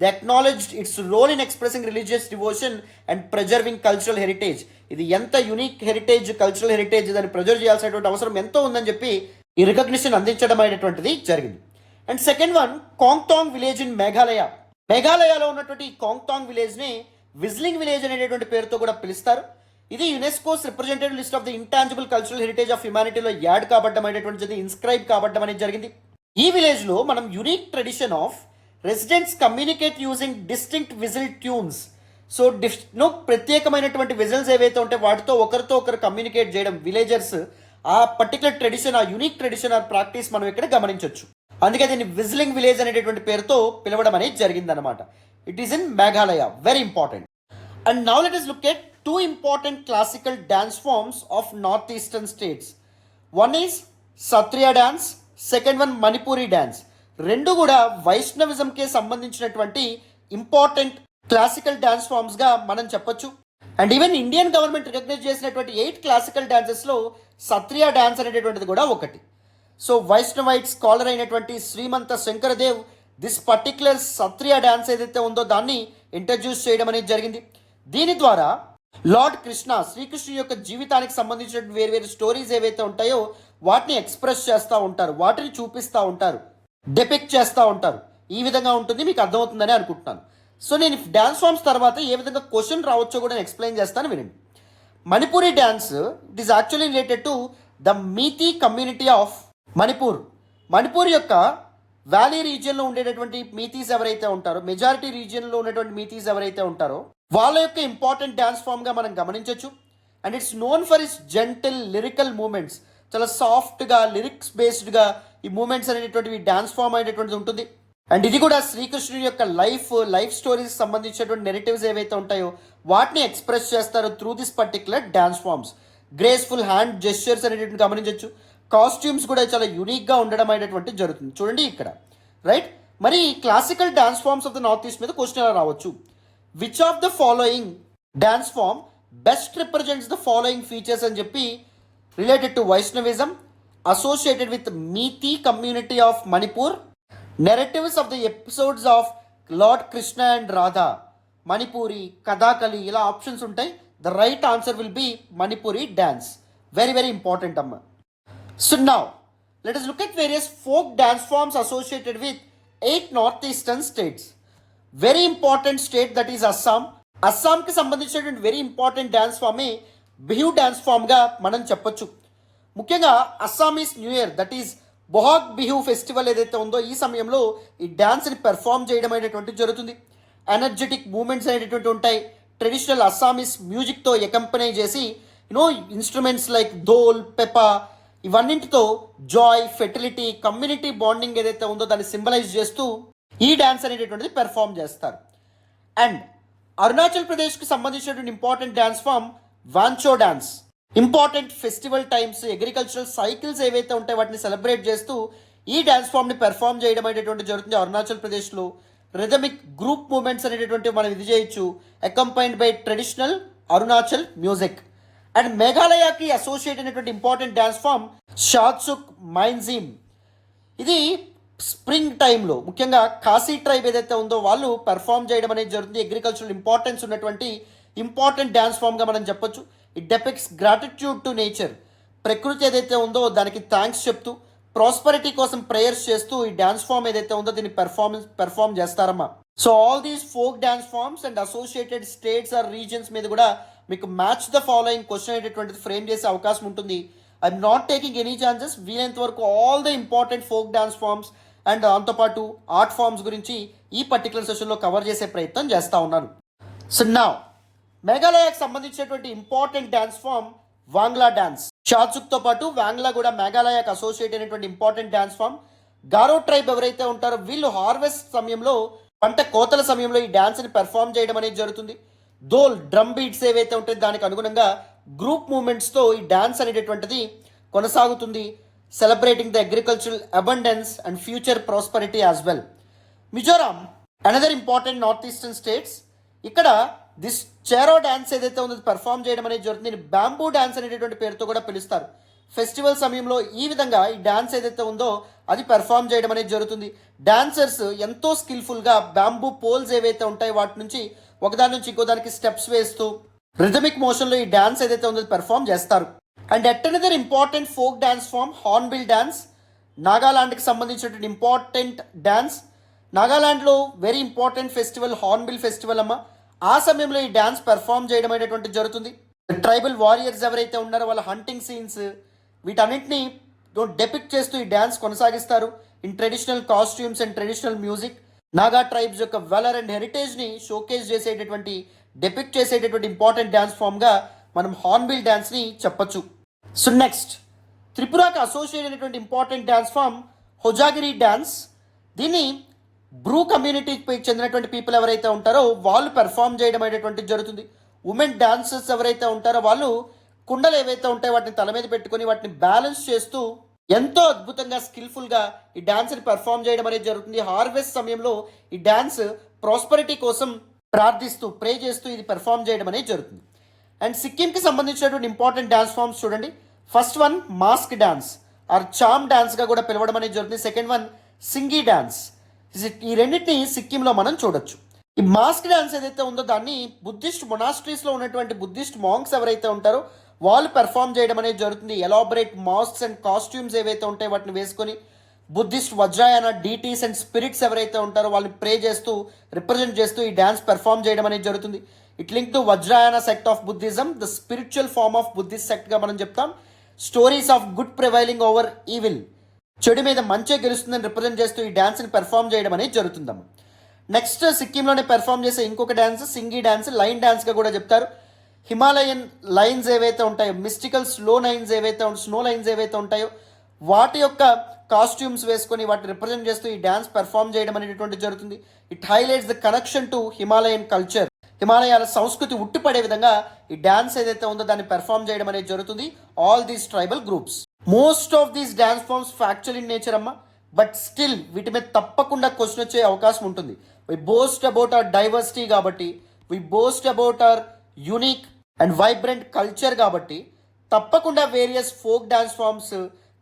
They acknowledged its role in expressing religious devotion and preserving cultural heritage. ఇది ఎంత unique heritage, cultural heritage, దాన్ని preserve చేయాల్సినటువంటి అవసరం ఎంతో ఉందని చెప్పి ఈ recognition అందించడం అనేటువంటిది జరిగింది. And second one, Kongthong village in Meghalaya. మేఘాలయలో ఉన్నటువంటి కాంగ్తాంగ్ విలేజ్ని విజ్లింగ్ విలేజ్ అనేటువంటి పేరుతో కూడా పిలుస్తారు. ఇది UNESCO's representative list of the intangible cultural heritage of హ్యుమానిటీలో యాడ్ కాబట్టడం అనేటువంటిది, ఇన్స్క్రైబ్ కాబట్టడం అనేది జరిగింది. ఈ విలేజ్లో మనం unique tradition of residents communicate using distinct whistle tunes. So ప్రత్యేకమైనటువంటి విజిల్స్ ఏవైతే ఉంటాయో వాటితో ఒకరితో ఒకరు కమ్యూనికేట్ చేయడం, విలేజర్స్ ఆ పర్టికులర్ ట్రెడిషన్, ఆ యునిక్ ట్రెడిషన్ ఆర్ ప్రాక్టీస్ మనం ఇక్కడ గమనించవచ్చు. అందుకే దీన్ని విజిలింగ్ విలేజ్ అనేటువంటి పేరుతో పిలవడం అనేది జరిగిందనమాట. It is in Meghalaya, very important. And now let us look at two important classical dance forms of northeastern states. One is Satriya dance, second one Manipuri dance. రెండు కూడా వైష్ణవిజంకే సంబంధించినటువంటి ఇంపార్టెంట్ క్లాసికల్ డాన్స్ ఫామ్స్గా మనం చెప్పొచ్చు. And even Indian government recognize చేసినటువంటి 8 classical డాన్సెస్లో Sattriya dance అనేటువంటిది కూడా ఒకటి. సో వైష్ణవైట్ స్కాలర్ అయినటువంటి Srimantha శంకరదేవ్ this particular Sattriya dance ఏదైతే ఉందో దాన్ని ఇంట్రడ్యూస్ చేయడం అనేది జరిగింది. దీని ద్వారా లార్డ్ కృష్ణ, శ్రీకృష్ణుని యొక్క జీవితానికి సంబంధించిన వేరు స్టోరీస్ ఏవైతే ఉంటాయో వాటిని ఎక్స్ప్రెస్ చేస్తూ ఉంటారు, వాటిని చూపిస్తూ ఉంటారు, డెపిక్ట్ చేస్తూ ఉంటారు. ఈ విధంగా ఉంటుంది, మీకు అర్థమవుతుందని అనుకుంటున్నాను. సో నేను డ్యాన్స్ ఫామ్స్ తర్వాత ఏ విధంగా క్వశ్చన్ రావచ్చో కూడా నేను ఎక్స్ప్లెయిన్ చేస్తాను, వినండి. Manipuri dance, it is actually related to the Meitei community of Manipur. Manipur యొక్క వ్యాలీ రీజియన్లో ఉండేటటువంటి మీతీస్ ఎవరైతే ఉంటారో, మెజారిటీ రీజియన్లో ఉన్నటువంటి మీతీస్ ఎవరైతే ఉంటారో వాళ్ళ యొక్క ఇంపార్టెంట్ డ్యాన్స్ ఫామ్గా మనం గమనించవచ్చు. And it's known for its gentle lyrical movements. చాలా సాఫ్ట్గా, లిరిక్స్ బేస్డ్గా ఈ మూమెంట్స్ అనేటువంటివి డాన్స్ ఫామ్ అనేటువంటిది ఉంటుంది. అండ్ ఇది కూడా శ్రీకృష్ణుడి యొక్క లైఫ్ స్టోరీస్ సంబంధించినటువంటి నెరేటివ్స్ ఏవైతే ఉంటాయో వాటిని ఎక్స్ప్రెస్ చేస్తారు through this particular dance forms. Graceful hand gestures అనేటువంటి గమనించవచ్చు. కాస్ట్యూమ్స్ కూడా చాలా యూనిక్గా ఉండడం అనేటువంటి జరుగుతుంది. చూడండి ఇక్కడ, రైట్. మరి classical dance forms of the north east మీద క్వశ్చన్ ఎలా రావచ్చు? Which of the following dance form best represents the following features అని చెప్పి related to Vaishnavism, associated with Meitei community of Manipur, narratives of the episodes of lord Krishna and Radha, Manipuri, Kathakali, ఇలా options ఉంటాయి. The right answer will be Manipuri dance. Very very important అమ్మ. So now, let us look at various folk dance forms associated with 8 northeastern states. Very important state, that is Assam. అస్సాంకి సంబంధించినటువంటి very important dance ఫామే Bihu dance ఫామ్గా మనం చెప్పొచ్చు. ముఖ్యంగా Assamese new year, that is Bohag Bihu festival ఏదైతే ఉందో ఈ సమయంలో ఈ డ్యాన్స్ని పెర్ఫామ్ చేయడం అనేటువంటి జరుగుతుంది. ఎనర్జెటిక్ మూమెంట్స్ అనేటువంటి ఉంటాయి. ట్రెడిషనల్ అస్సామీస్ మ్యూజిక్తో ఎకంపనై చేసి ఇన్స్ట్రుమెంట్స్ లైక్ ధోల్, పెపా, ఇవన్నింటితో జాయ్, ఫెర్టిలిటీ, కమ్యూనిటీ బాండింగ్ ఏదైతే ఉందో దాన్ని సింబలైజ్ చేస్తూ ఈ డ్యాన్స్ అనేటటువంటిది పెర్ఫామ్ చేస్తారు. అండ్ అరుణాచల్ ప్రదేశ్కి సంబంధించినటువంటి important dance form Wancho dance. Important festival times, agricultural cycles ఏవైతే ఉంటాయో వాటిని సెలబ్రేట్ చేస్తూ ఈ డ్యాన్స్ ఫామ్ని పెర్ఫామ్ చేయడం అనేటువంటి జరుగుతుంది అరుణాచల్ ప్రదేశ్లో. రిథమిక్ గ్రూప్ మూమెంట్స్ అనేటటువంటివి మనం ఇది చేయొచ్చు, accompanied by traditional Arunachal music. And మేఘాలయకి అసోసియేట్ అయినటువంటి important dance form Shad Suk Mynsiem. ఇది స్ప్రింగ్ టైంలో ముఖ్యంగా కాశీ ట్రైబ్ ఏదైతే ఉందో వాళ్ళు పెర్ఫామ్ చేయడం అనేది జరుగుతుంది. అగ్రికల్చరల్ ఇంపార్టెన్స్ ఉన్నటువంటి ఇంపార్టెంట్ డ్యాన్స్ ఫామ్గా మనం చెప్పొచ్చు. It depicts gratitude to nature. ప్రకృతి ఏదైతే ఉందో దానికి థ్యాంక్స్ చెప్తూ, ప్రాస్పరిటీ కోసం ప్రేయర్స్ చేస్తూ ఈ డ్యాన్స్ ఫామ్ ఏదైతే ఉందో దీన్ని పెర్ఫామ్ చేస్తారమ్మా. So all these folk dance forms and associated states or regions మీద కూడా మీకు మ్యాచ్ ద ఫాలోయింగ్ క్వశ్చన్ అనేటువంటిది ఫ్రేమ్ చేసే అవకాశం ఉంటుంది. I'm not taking any chances. వీలైనంత వరకు all the important folk dance forms and దాంతోపాటు ఆర్ట్ ఫామ్స్ గురించి ఈ పర్టికులర్ సెషన్లో కవర్ చేసే ప్రయత్నం చేస్తూ ఉన్నాను. సో నా మేఘాలయకు సంబంధించినటువంటి ఇంపార్టెంట్ డాన్స్ ఫామ్ వాంగ్లా డాన్స్. షాత్సుక్తో పాటు వాంగ్లా కూడా మేఘాలయకు అసోసియేట్ అయినటువంటి ఇంపార్టెంట్ డాన్స్ ఫామ్. గారో ట్రైబ్ ఎవరైతే ఉంటారో వీళ్ళు హార్వెస్ట్ సమయంలో, పంట కోతల సమయంలో ఈ డాన్స్ని పెర్ఫామ్ చేయడం అనేది జరుగుతుంది. ధోల్, డ్రమ్ బీట్స్ ఏవైతే ఉంటాయో దానికి అనుగుణంగా గ్రూప్ మూమెంట్స్తో ఈ డాన్స్ అనేటటువంటిది కొనసాగుతుంది. Celebrating the agricultural abundance and future prosperity as well. Mizoram, another important north eastern states. ఇక్కడ దిస్ చేరో డాన్స్ ఏదైతే ఉందో పెర్ఫామ్ చేయడం అనేది జరుగుతుంది. బ్యాంబూ డాన్స్ అనేటటువంటి పేరుతో కూడా పిలుస్తారు. ఫెస్టివల్ సమయంలో ఈ విధంగా ఈ డ్యాన్స్ ఏదైతే ఉందో అది పెర్ఫామ్ చేయడం అనేది జరుగుతుంది. డాన్సర్స్ ఎంతో స్కిల్ఫుల్గా బ్యాంబూ పోల్స్ ఏవైతే ఉంటాయో వాటి నుంచి ఒకదాని నుంచి ఇంకో దానికి స్టెప్స్ వేస్తూ రిథమిక్ మోషన్లో ఈ డ్యాన్స్ ఏదైతే ఉందో పెర్ఫామ్ చేస్తారు. And at another important folk dance form hornbill dance, నాగాలాండ్కి సంబంధించినటువంటి ఇంపార్టెంట్ డ్యాన్స్. నాగాలాండ్లో very important festival hornbill festival అమ్మ. ఆ సమయంలో ఈ డ్యాన్స్ పెర్ఫామ్ చేయడం అనేటువంటి జరుగుతుంది. ట్రైబల్ వారియర్స్ ఎవరైతే ఉన్నారో వాళ్ళ హంటింగ్ సీన్స్ వీటన్నింటినీ డెపిక్ట్ చేస్తూ ఈ డ్యాన్స్ కొనసాగిస్తారు in traditional costumes and traditional music. Naga tribes యొక్క వెలర్ అండ్ హెరిటేజ్ని షోకేస్ చేసేటటువంటి డెపిక్ట్ చేసేటటువంటి ఇంపార్టెంట్ డ్యాన్స్ ఫామ్గా మనం హార్న్బిల్ డ్యాన్స్ని చెప్పొచ్చు. సో నెక్స్ట్ త్రిపురాకి అసోసియేట్ అయినటువంటి important dance form Hojagiri dance. దీన్ని బ్రూ కమ్యూనిటీకి చెందినటువంటి పీపుల్ ఎవరైతే ఉంటారో వాళ్ళు పెర్ఫామ్ చేయడం అనేటువంటి జరుగుతుంది. ఉమెన్ డాన్సర్స్ ఎవరైతే ఉంటారో వాళ్ళు కుండలు ఏవైతే ఉంటాయో వాటిని తల మీద పెట్టుకొని వాటిని బ్యాలెన్స్ చేస్తూ ఎంతో అద్భుతంగా స్కిల్ఫుల్గా ఈ డాన్స్ని పెర్ఫామ్ చేయడం అనేది జరుగుతుంది. హార్వెస్ట్ సమయంలో ఈ డాన్స్ ప్రాస్పరిటీ కోసం ప్రార్థిస్తూ ప్రే చేస్తూ ఇది పెర్ఫామ్ చేయడం అనేది జరుగుతుంది. అండ్ సిక్కింకి సంబంధించినటువంటి ఇంపార్టెంట్ డాన్స్ ఫామ్స్ చూడండి. First one mask dance or Cham డాన్స్గా కూడా పిలవడం అనేది జరుగుతుంది. Second one Singhi dance. ఈ రెండింటిని సిక్కింలో మనం చూడొచ్చు. ఈ మాస్క్ డాన్స్ ఏదైతే ఉందో దాన్ని బుద్ధిస్ట్ మొనాస్ట్రీస్లో ఉన్నటువంటి బుద్ధిస్ట్ మాంక్స్ ఎవరైతే ఉంటారో వాళ్ళు పెర్ఫామ్ చేయడం అనేది జరుగుతుంది. ఎలాబరేట్ మాస్క్స్ అండ్ కాస్ట్యూమ్స్ ఏవైతే ఉంటాయో వాటిని వేసుకొని బుద్ధిస్ట్ వజ్రాయన డీటీస్ అండ్ స్పిరిట్స్ ఎవరైతే ఉంటారో వాళ్ళని ప్రే చేస్తూ రిప్రజెంట్ చేస్తూ ఈ డ్యాన్స్ పెర్ఫామ్ చేయడం అనేది జరుగుతుంది. It link to Vajrayana sect of Buddhism, the spiritual form of Buddhist సెక్ట్గా మనం చెప్తాం. Stories of good prevailing over evil, చెడు మీద మంచి గెలుస్తుందని రిప్రజెంట్ చేస్తూ ఈ డ్యాన్స్ని పెర్ఫామ్ చేయడం అనేది జరుగుతుందమ్మ. నెక్స్ట్ సిక్కింలోనే పెర్ఫామ్ చేసే ఇంకొక డ్యాన్స్ సింగీ డ్యాన్స్, లైన్ డ్యాన్స్గా కూడా చెప్తారు. హిమాలయన్ లైన్స్ ఏవైతే ఉంటాయో, మిస్టికల్ స్లో లైన్స్ ఏవైతే ఉంటాయో వాటి యొక్క కాస్ట్యూమ్స్ వేసుకొని వాటిని రిప్రజెంట్ చేస్తూ ఈ డ్యాన్స్ పెర్ఫామ్ చేయడం అనేటువంటి జరుగుతుంది. It highlights the connection to Himalayan culture. హిమాలయాల సంస్కృతి ఉట్టిపడే విధంగా ఈ డ్యాన్స్ ఏదైతే ఉందో దాన్ని పెర్ఫామ్ చేయడం అనేది జరుగుతుంది. All these tribal groups, most of these dance forms factual in nature అమ్మ, బట్ స్టిల్ వీటి మీద తప్పకుండా క్వశ్చన్ వచ్చే అవకాశం ఉంటుంది. We boast about our diversity కాబట్టి, we boast about our unique and vibrant culture కాబట్టి తప్పకుండా various folk dance forms,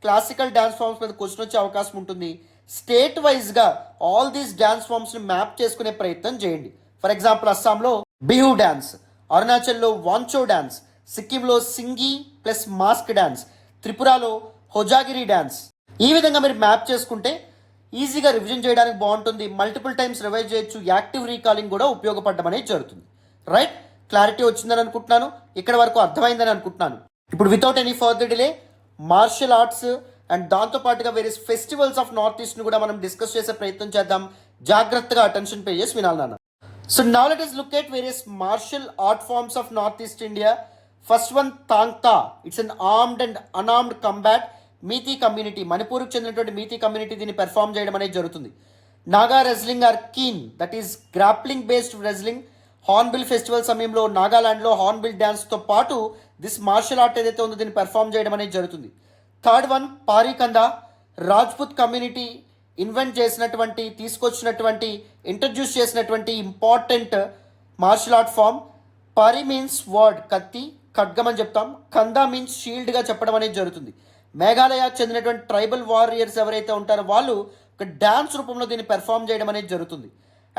classical dance forms మీద క్వశ్చన్ వచ్చే అవకాశం ఉంటుంది. స్టేట్ వైజ్గా ఆల్ దీస్ డ్యాన్స్ ఫార్మ్స్ని మ్యాప్ చేసుకునే ప్రయత్నం చేయండి. ఫర్ ఎగ్జాంపుల్ అస్సాంలో బిహు డ్యాన్స్, అరుణాచల్లో వాంచో డ్యాన్స్, సిక్కింలో సింగీ ప్లస్ మాస్క్ డ్యాన్స్, త్రిపురలో హోజాగిరి డ్యాన్స్. ఈ విధంగా మీరు మ్యాప్ చేసుకుంటే ఈజీగా రివిజన్ చేయడానికి బాగుంటుంది. మల్టిపుల్ టైమ్స్ రివైజ్ చేయొచ్చు. యాక్టివ్ రీకాలింగ్ కూడా ఉపయోగపడడం అనేది జరుగుతుంది. రైట్, క్లారిటీ వచ్చిందని అనుకుంటున్నాను. ఇక్కడ వరకు అర్థమైందని అనుకుంటున్నాను. ఇప్పుడు without any further delay martial arts and దాంతోపాటుగా వేరే ఫెస్టివల్స్ ఆఫ్ నార్త్ ఈస్ట్ని కూడా మనం డిస్కస్ చేసే ప్రయత్నం చేద్దాం. జాగ్రత్తగా అటెన్షన్ పే చేసి వినాలి నాన్న. So now let us look at various martial art forms of Northeast India. First one, Thang Ta. It's an armed and unarmed combat. Meitei community, మణిపూర్కి చెందినటువంటి మీతి కమ్యూనిటీ దీన్ని పెర్ఫామ్ చేయడం అనేది జరుగుతుంది. Naga wrestling or Kene, that is grappling based wrestling. Hornbill festival సమయంలో నాగాలాండ్లో Hornbill డ్యాన్స్తో పాటు this martial art ఏదైతే ఉందో దీన్ని పెర్ఫామ్ చేయడం అనేది జరుగుతుంది. Third one, Parikhanda. Rajput community invent చేసినటువంటి, తీసుకొచ్చినటువంటి, ఇంట్రడ్యూస్ చేసినటువంటి important martial art form. Pari means word కత్తి, ఖడ్గం అని చెప్తాం. కందా మీన్స్ షీల్డ్గా చెప్పడం అనేది జరుగుతుంది. మేఘాలయకు చెందినటువంటి ట్రైబల్ వారియర్స్ ఎవరైతే ఉంటారో వాళ్ళు ఒక డ్యాన్స్ రూపంలో దీన్ని పెర్ఫామ్ చేయడం అనేది జరుగుతుంది.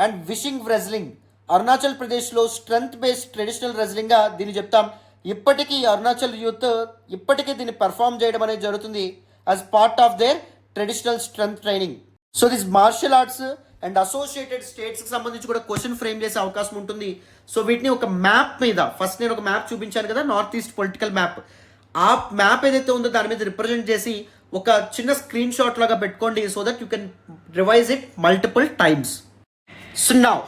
అండ్ విషింగ్ రెజ్లింగ్, అరుణాచల్ ప్రదేశ్లో స్ట్రెంగ్త్ బేస్డ్ ట్రెడిషనల్ రెజ్లింగ్గా దీన్ని చెప్తాం. ఇప్పటికీ అరుణాచల్ యూత్ ఇప్పటికీ దీన్ని పెర్ఫామ్ చేయడం అనేది జరుగుతుంది as part of their traditional strength training. So this martial arts and associated స్టేట్స్కి సంబంధించి కూడా క్వశ్చన్ ఫ్రేమ్ చేసే అవకాశం ఉంటుంది. సో వీటిని ఒక మ్యాప్ మీద, ఫస్ట్ నేను ఒక మ్యాప్ చూపించాను కదా, నార్త్ ఈస్ట్ పొలిటికల్ మ్యాప్. ఆ మ్యాప్ ఏదైతే ఉందో దాని మీద రిప్రజెంట్ చేసి ఒక చిన్న స్క్రీన్ షాట్ లాగా పెట్టుకోండి, so that you can revise it multiple times. So now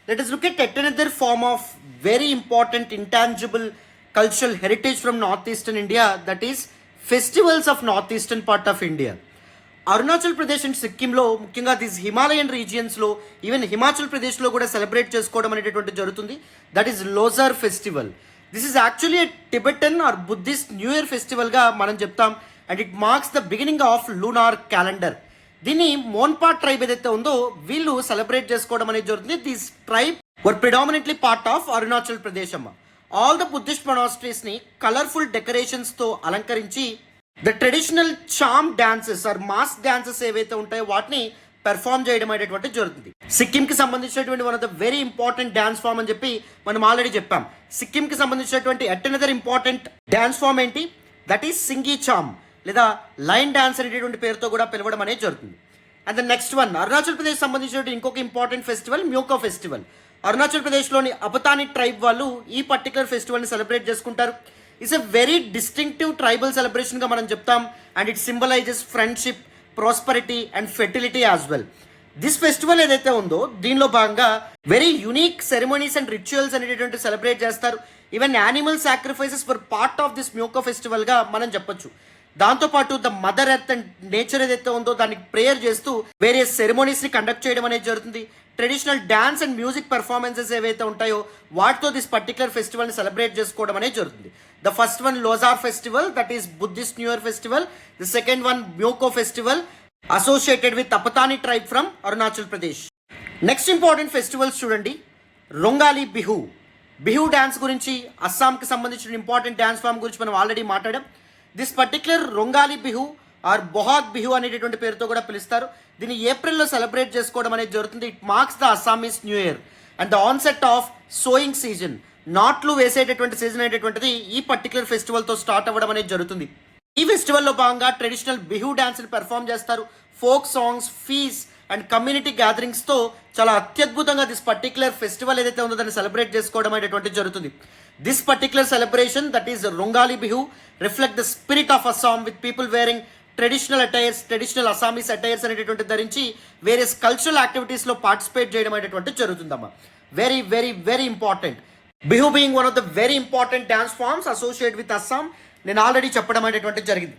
let us look at another form of very important intangible cultural heritage from northeastern India, that is festivals of northeastern part of India. Arunachal Pradesh and సిక్కింలో ముఖ్యంగా this Himalayan రీజియన్స్లో, even Himachal ప్రదేశ్లో కూడా celebrate చేసుకోవడం అనేటటువంటి జరుగుతుంది. That is Losar festival. This is actually a Tibetan or Buddhist new year ఫెస్టివల్గా మనం చెప్తాం. And it marks the beginning of lunar calendar. దీన్ని మోన్పా ట్రైబ్ ఏదైతే ఉందో వీళ్ళు సెలబ్రేట్ చేసుకోవడం అనేది జరుగుతుంది. This tribe were predominantly part of Arunachal Pradesh అమ్మ. ఆల్ ద బుద్ధిస్ట్ మొనాస్ట్రీస్ని కలర్ఫుల్ డెకరేషన్స్తో అలంకరించి the traditional Cham dances or mass dances ఏవైతే ఉంటాయో వాటిని పెర్ఫామ్ చేయడం అనేటువంటి జరుగుతుంది. సిక్కింకి సంబంధించినటువంటి one of the very important dance form అని చెప్పి మనం ఆల్రెడీ చెప్పాం. సిక్కింకి సంబంధించినటువంటి at another important dance form ఏంటి, దట్ ఈస్ సింగీ చామ్ లేదా లైన్ డాన్స్ అనేటువంటి పేరుతో కూడా పిలవడం అనేది జరుగుతుంది. And the next one, Arunachal Pradesh సంబంధించినటువంటి ఇంకొక important festival Myoko festival. Arunachal ప్రదేశ్లోని అపతాని ట్రైబ్ వాళ్ళు ఈ పర్టికులర్ ఫెస్టివల్ని సెలబ్రేట్ చేసుకుంటారు. It's a very distinctive tribal సెలబ్రేషన్గా మనం చెప్తాం. And it symbolises friendship, prosperity and fertility as well. This festival ఏదైతే ఉందో దీనిలో భాగంగా very unique ceremonies and rituals అనేటువంటి సెలబ్రేట్ చేస్తారు. Even animal sacrifices for part of this Myoko ఫెస్టివల్గా మనం చెప్పొచ్చు. దాంతోపాటు the mother earth and nature ఏదైతే ఉందో దానికి ప్రేయర్ చేస్తూ వేరియస్ సెరమోనీస్ని కండక్ట్ చేయడం అనేది జరుగుతుంది. Traditional dance and music performances ఏవైతే ఉంటాయో వాటితో దిస్ పర్టికులర్ ఫెస్టివల్ని సెలబ్రేట్ చేసుకోవడం అనేది జరుగుతుంది. The first one Losar festival, that is Buddhist new year festival. The second one Myoko festival associated with Apatani tribe from Arunachal Pradesh. Next important festivals చూడండి, రొంగాలి బిహు. బిహు డ్యాన్స్ గురించి, అస్సాంకి సంబంధించిన ఇంపార్టెంట్ డ్యాన్స్ ఫామ్ గురించి మనం ఆల్రెడీ మాట్లాడాం. This particular Rongali Bihu or Bohag Bihu అనేటటువంటి పేరుతో కూడా పిలుస్తారు. దీన్ని ఏప్రిల్లో సెలబ్రేట్ చేసుకోవడం అనేది జరుగుతుంది. It marks the Assamese new year and the onset of sowing season. నాట్లు వేసేటటువంటి సీజన్ అనేటటువంటిది ఈ పర్టికులర్ ఫెస్టివల్తో స్టార్ట్ అవ్వడం అనేది జరుగుతుంది. ఈ ఫెస్టివల్లో భాగంగా ట్రెడిషనల్ బిహు డాన్స్ని పెర్ఫామ్ చేస్తారు. Folk songs, feasts and community గ్యాదరింగ్స్తో చాలా అత్యద్భుతంగా దిస్ పర్టికులర్ ఫెస్టివల్ ఏదైతే ఉందో దాన్ని సెలబ్రేట్ చేసుకోవడం అనేటువంటిది జరుగుతుంది. This particular celebration, that is Rongali Bihu, reflect the spirit of Assam with people wearing traditional attires, traditional Assamese attires అనేటటువంటి ధరించి వేరియస్ కల్చరల్ యాక్టివిటీస్లో పార్టిసిపేట్ చేయడం అనేటువంటిది జరుగుతుందమ్మా. Very very very important. Bihu being one of the very important dance forms associate with Assam, నేను already చెప్పడం అనేటువంటిది జరిగింది.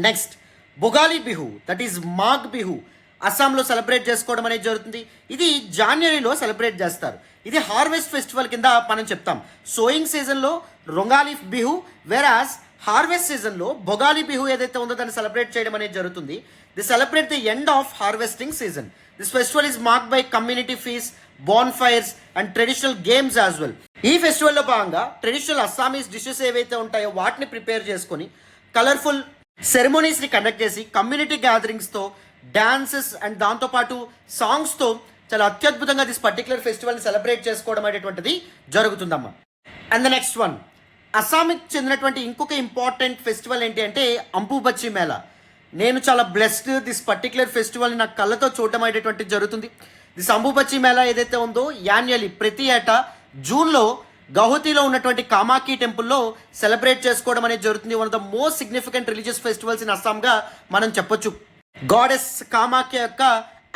Next Bhogali Bihu, that is Magh Bihu, అస్సాంలో సెలబ్రేట్ చేసుకోవడం అనేది జరుగుతుంది. ఇది జాన్వరిలో సెలబ్రేట్ చేస్తారు. ఇది హార్వెస్ట్ ఫెస్టివల్ కింద మనం చెప్తాం. సోయింగ్ సీజన్లో రొంగాలి బిహు, వెరాస్ హార్వెస్ట్ సీజన్లో బొగాలి బిహు ఏదైతే ఉందో దాన్ని సెలబ్రేట్ చేయడం అనేది జరుగుతుంది. The celebrate the end of harvesting season. This festival is marked by community feasts, bonfires and traditional games as well. ఈ ఫెస్టివల్లో భాగంగా ట్రెడిషనల్ అస్సామీస్ డిషెస్ ఏవైతే ఉంటాయో వాటిని ప్రిపేర్ చేసుకొని కలర్ఫుల్ సెరమోనీస్ని కండక్ట్ చేసి కమ్యూనిటీ గ్యాదరింగ్స్తో, డాన్సెస్ అండ్ దాంతోపాటు సాంగ్స్తో చాలా అత్యద్భుతంగా దిస్ పర్టికులర్ ఫెస్టివల్ని సెలబ్రేట్ చేసుకోవడం అనేటువంటిది జరుగుతుందమ్మా. అండ్ ద నెక్స్ట్ వన్, అస్సాంకి చెందినటువంటి ఇంకొక ఇంపార్టెంట్ ఫెస్టివల్ ఏంటి అంటే అంబుబచ్చి మేళా. నేను చాలా బ్లెస్డ్, దిస్ పర్టికులర్ ఫెస్టివల్ని నా కళ్ళతో చూడటం అనేటువంటిది జరుగుతుంది. దిస్ అంబుబచ్చి మేళా ఏదైతే ఉందో యాన్యువల్లీ ప్రతి ఏటా జూన్లో గౌహతిలో ఉన్నటువంటి కామాఖ్య టెంపుల్లో సెలబ్రేట్ చేసుకోవడం అనేది జరుగుతుంది. One of the most significant religious festivals in అస్సాంగా మనం చెప్పొచ్చు. గాడెస్ కామాఖ్య యొక్క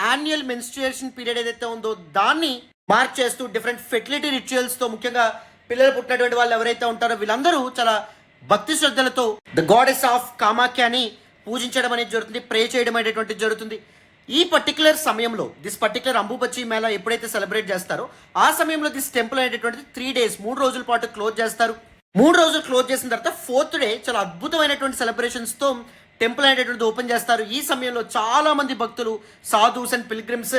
యాన్యువల్ మెన్స్ట్రుయేషన్ పీరియడ్ ఏదైతే ఉందో దాన్ని మార్క్ చేస్తూ డిఫరెంట్ ఫెర్టిలిటీ రిచువల్స్తో, ముఖ్యంగా పిల్లలు పుట్టినటువంటి వాళ్ళు ఎవరైతే ఉంటారో వీళ్ళందరూ చాలా భక్తి శ్రద్ధలతో ద గాడెస్ ఆఫ్ కామాఖ్యని పూజించడం అనేది జరుగుతుంది, ప్రే చేయడం అనేటువంటిది జరుగుతుంది. ఈ పర్టికులర్ సమయంలో దిస్ పర్టికులర్ అంబుబచ్చి మేళా ఎప్పుడైతే సెలబ్రేట్ చేస్తారో ఆ సమయంలో దిస్ టెంపుల్ అనేటువంటిది 3 days 3 రోజుల పాటు క్లోజ్ చేస్తారు. 3 రోజులు క్లోజ్ చేసిన తర్వాత 4th day చాలా అద్భుతమైనటువంటి సెలబ్రేషన్స్తో టెంపుల్ అనేటువంటిది ఓపెన్ చేస్తారు. ఈ సమయంలో చాలా మంది భక్తులు, sadhus and pilgrims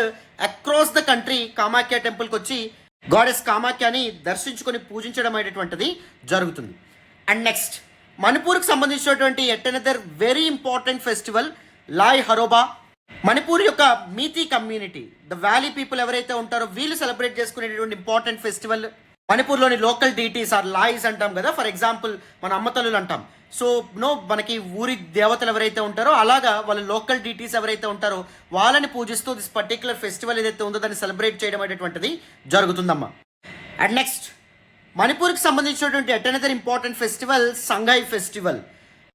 across the country Kamakhya టెంపుల్కి వచ్చి గాడెస్ కామాఖ్యని దర్శించుకొని పూజించడం అనేటువంటిది జరుగుతుంది. అండ్ నెక్స్ట్ మణిపూర్కి సంబంధించినటువంటి at another very important festival Lai Haraoba. Manipur యొక్క Meitei community, the valley people ఎవరైతే ఉంటారో వీళ్ళు సెలబ్రేట్ చేసుకునేటువంటి ఇంపార్టెంట్ ఫెస్టివల్. మణిపూర్లోని లోకల్ డీటీస్ ఆర్ లాయ్స్ అంటాం కదా, ఫర్ ఎగ్జాంపుల్ మన అమ్మతల్లులు అంటాం. సో మనకి ఊరి దేవతలు ఎవరైతే ఉంటారో అలాగా వాళ్ళ లోకల్ డీటీస్ ఎవరైతే ఉంటారో వాళ్ళని పూజిస్తూ దిస్ పర్టికులర్ ఫెస్టివల్ ఏదైతే ఉందో దాన్ని సెలబ్రేట్ చేయడం అనేటువంటిది జరుగుతుందమ్మా. అండ్ నెక్స్ట్ మణిపూర్కి సంబంధించినటువంటి at another important festival Sangai festival.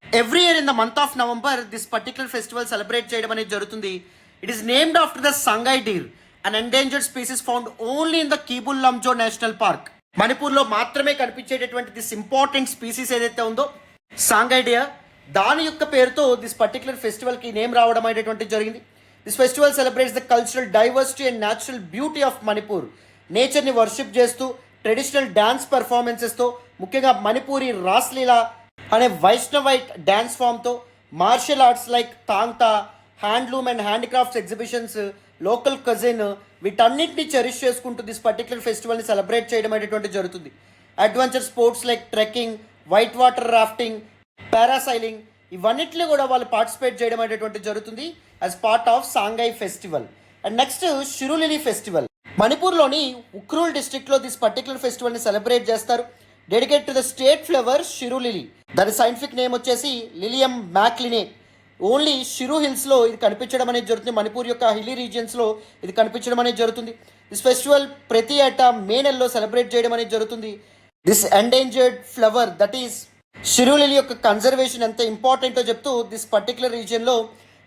Every year in the month of November this particular festival celebrate చేయడం అనేది జరుగుతుంది. It is named after the Sangai deer, an endangered species found only in the Keibul Lamjao national park. మణిపూర్లో మాత్రమే కనిపించేటటువంటి this important species ఏదైతే ఉందో సాంఘాయ్ dear, దాని యొక్క పేరుతో దిస్ పర్టికులర్ ఫెస్టివల్కి నేమ్ రావడం అనేటువంటి జరిగింది. This festival celebrates the cultural diversity and natural beauty of Manipur. నేచర్ని వర్షిప్ చేస్తూ ట్రెడిషనల్ డ్యాన్స్ పర్ఫార్మెన్సెస్తో, ముఖ్యంగా మణిపూరి రాస్లీలా అనే వైష్ణవైట్ డ్యాన్స్ ఫామ్తో, martial arts like Thangta, handloom and handicrafts exhibitions, local cuisine, వీటన్నిటిని చెరిష్ చేసుకుంటూ దిస్ పర్టికులర్ ఫెస్టివల్ని సెలబ్రేట్ చేయడం అనేటువంటి జరుగుతుంది. Adventure sports like trekking, white water rafting, parasailing ఇవన్నిటిలో కూడా వాళ్ళు పార్టిసిపేట్ చేయడం అనేటువంటి జరుగుతుంది as part of Sangai festival. And next Shirui Lily festival. మణిపూర్లోని ఉక్రూల్ డిస్ట్రిక్ట్లో దిస్ పర్టికులర్ ఫెస్టివల్ని సెలబ్రేట్ చేస్తారు. Dedicate to the state flower Shirui Lily. దాని సైంటిఫిక్ నేమ్ వచ్చేసి లిలియం మ్యాక్లినే. ఓన్లీ షిరు హిల్స్లో ఇది కనిపించడం అనేది జరుగుతుంది. మణిపూర్ యొక్క హిల్లీ రీజియన్స్లో ఇది కనిపించడం అనేది జరుగుతుంది. దిస్ ఫెస్టివల్ ప్రతి ఏటా మే నెలలో సెలబ్రేట్ చేయడం అనేది జరుగుతుంది. This endangered flower that is Shirui lily యొక్క కన్జర్వేషన్ ఎంత ఇంపార్టెంటో చెప్తూ దిస్ పర్టికులర్ రీజియన్లో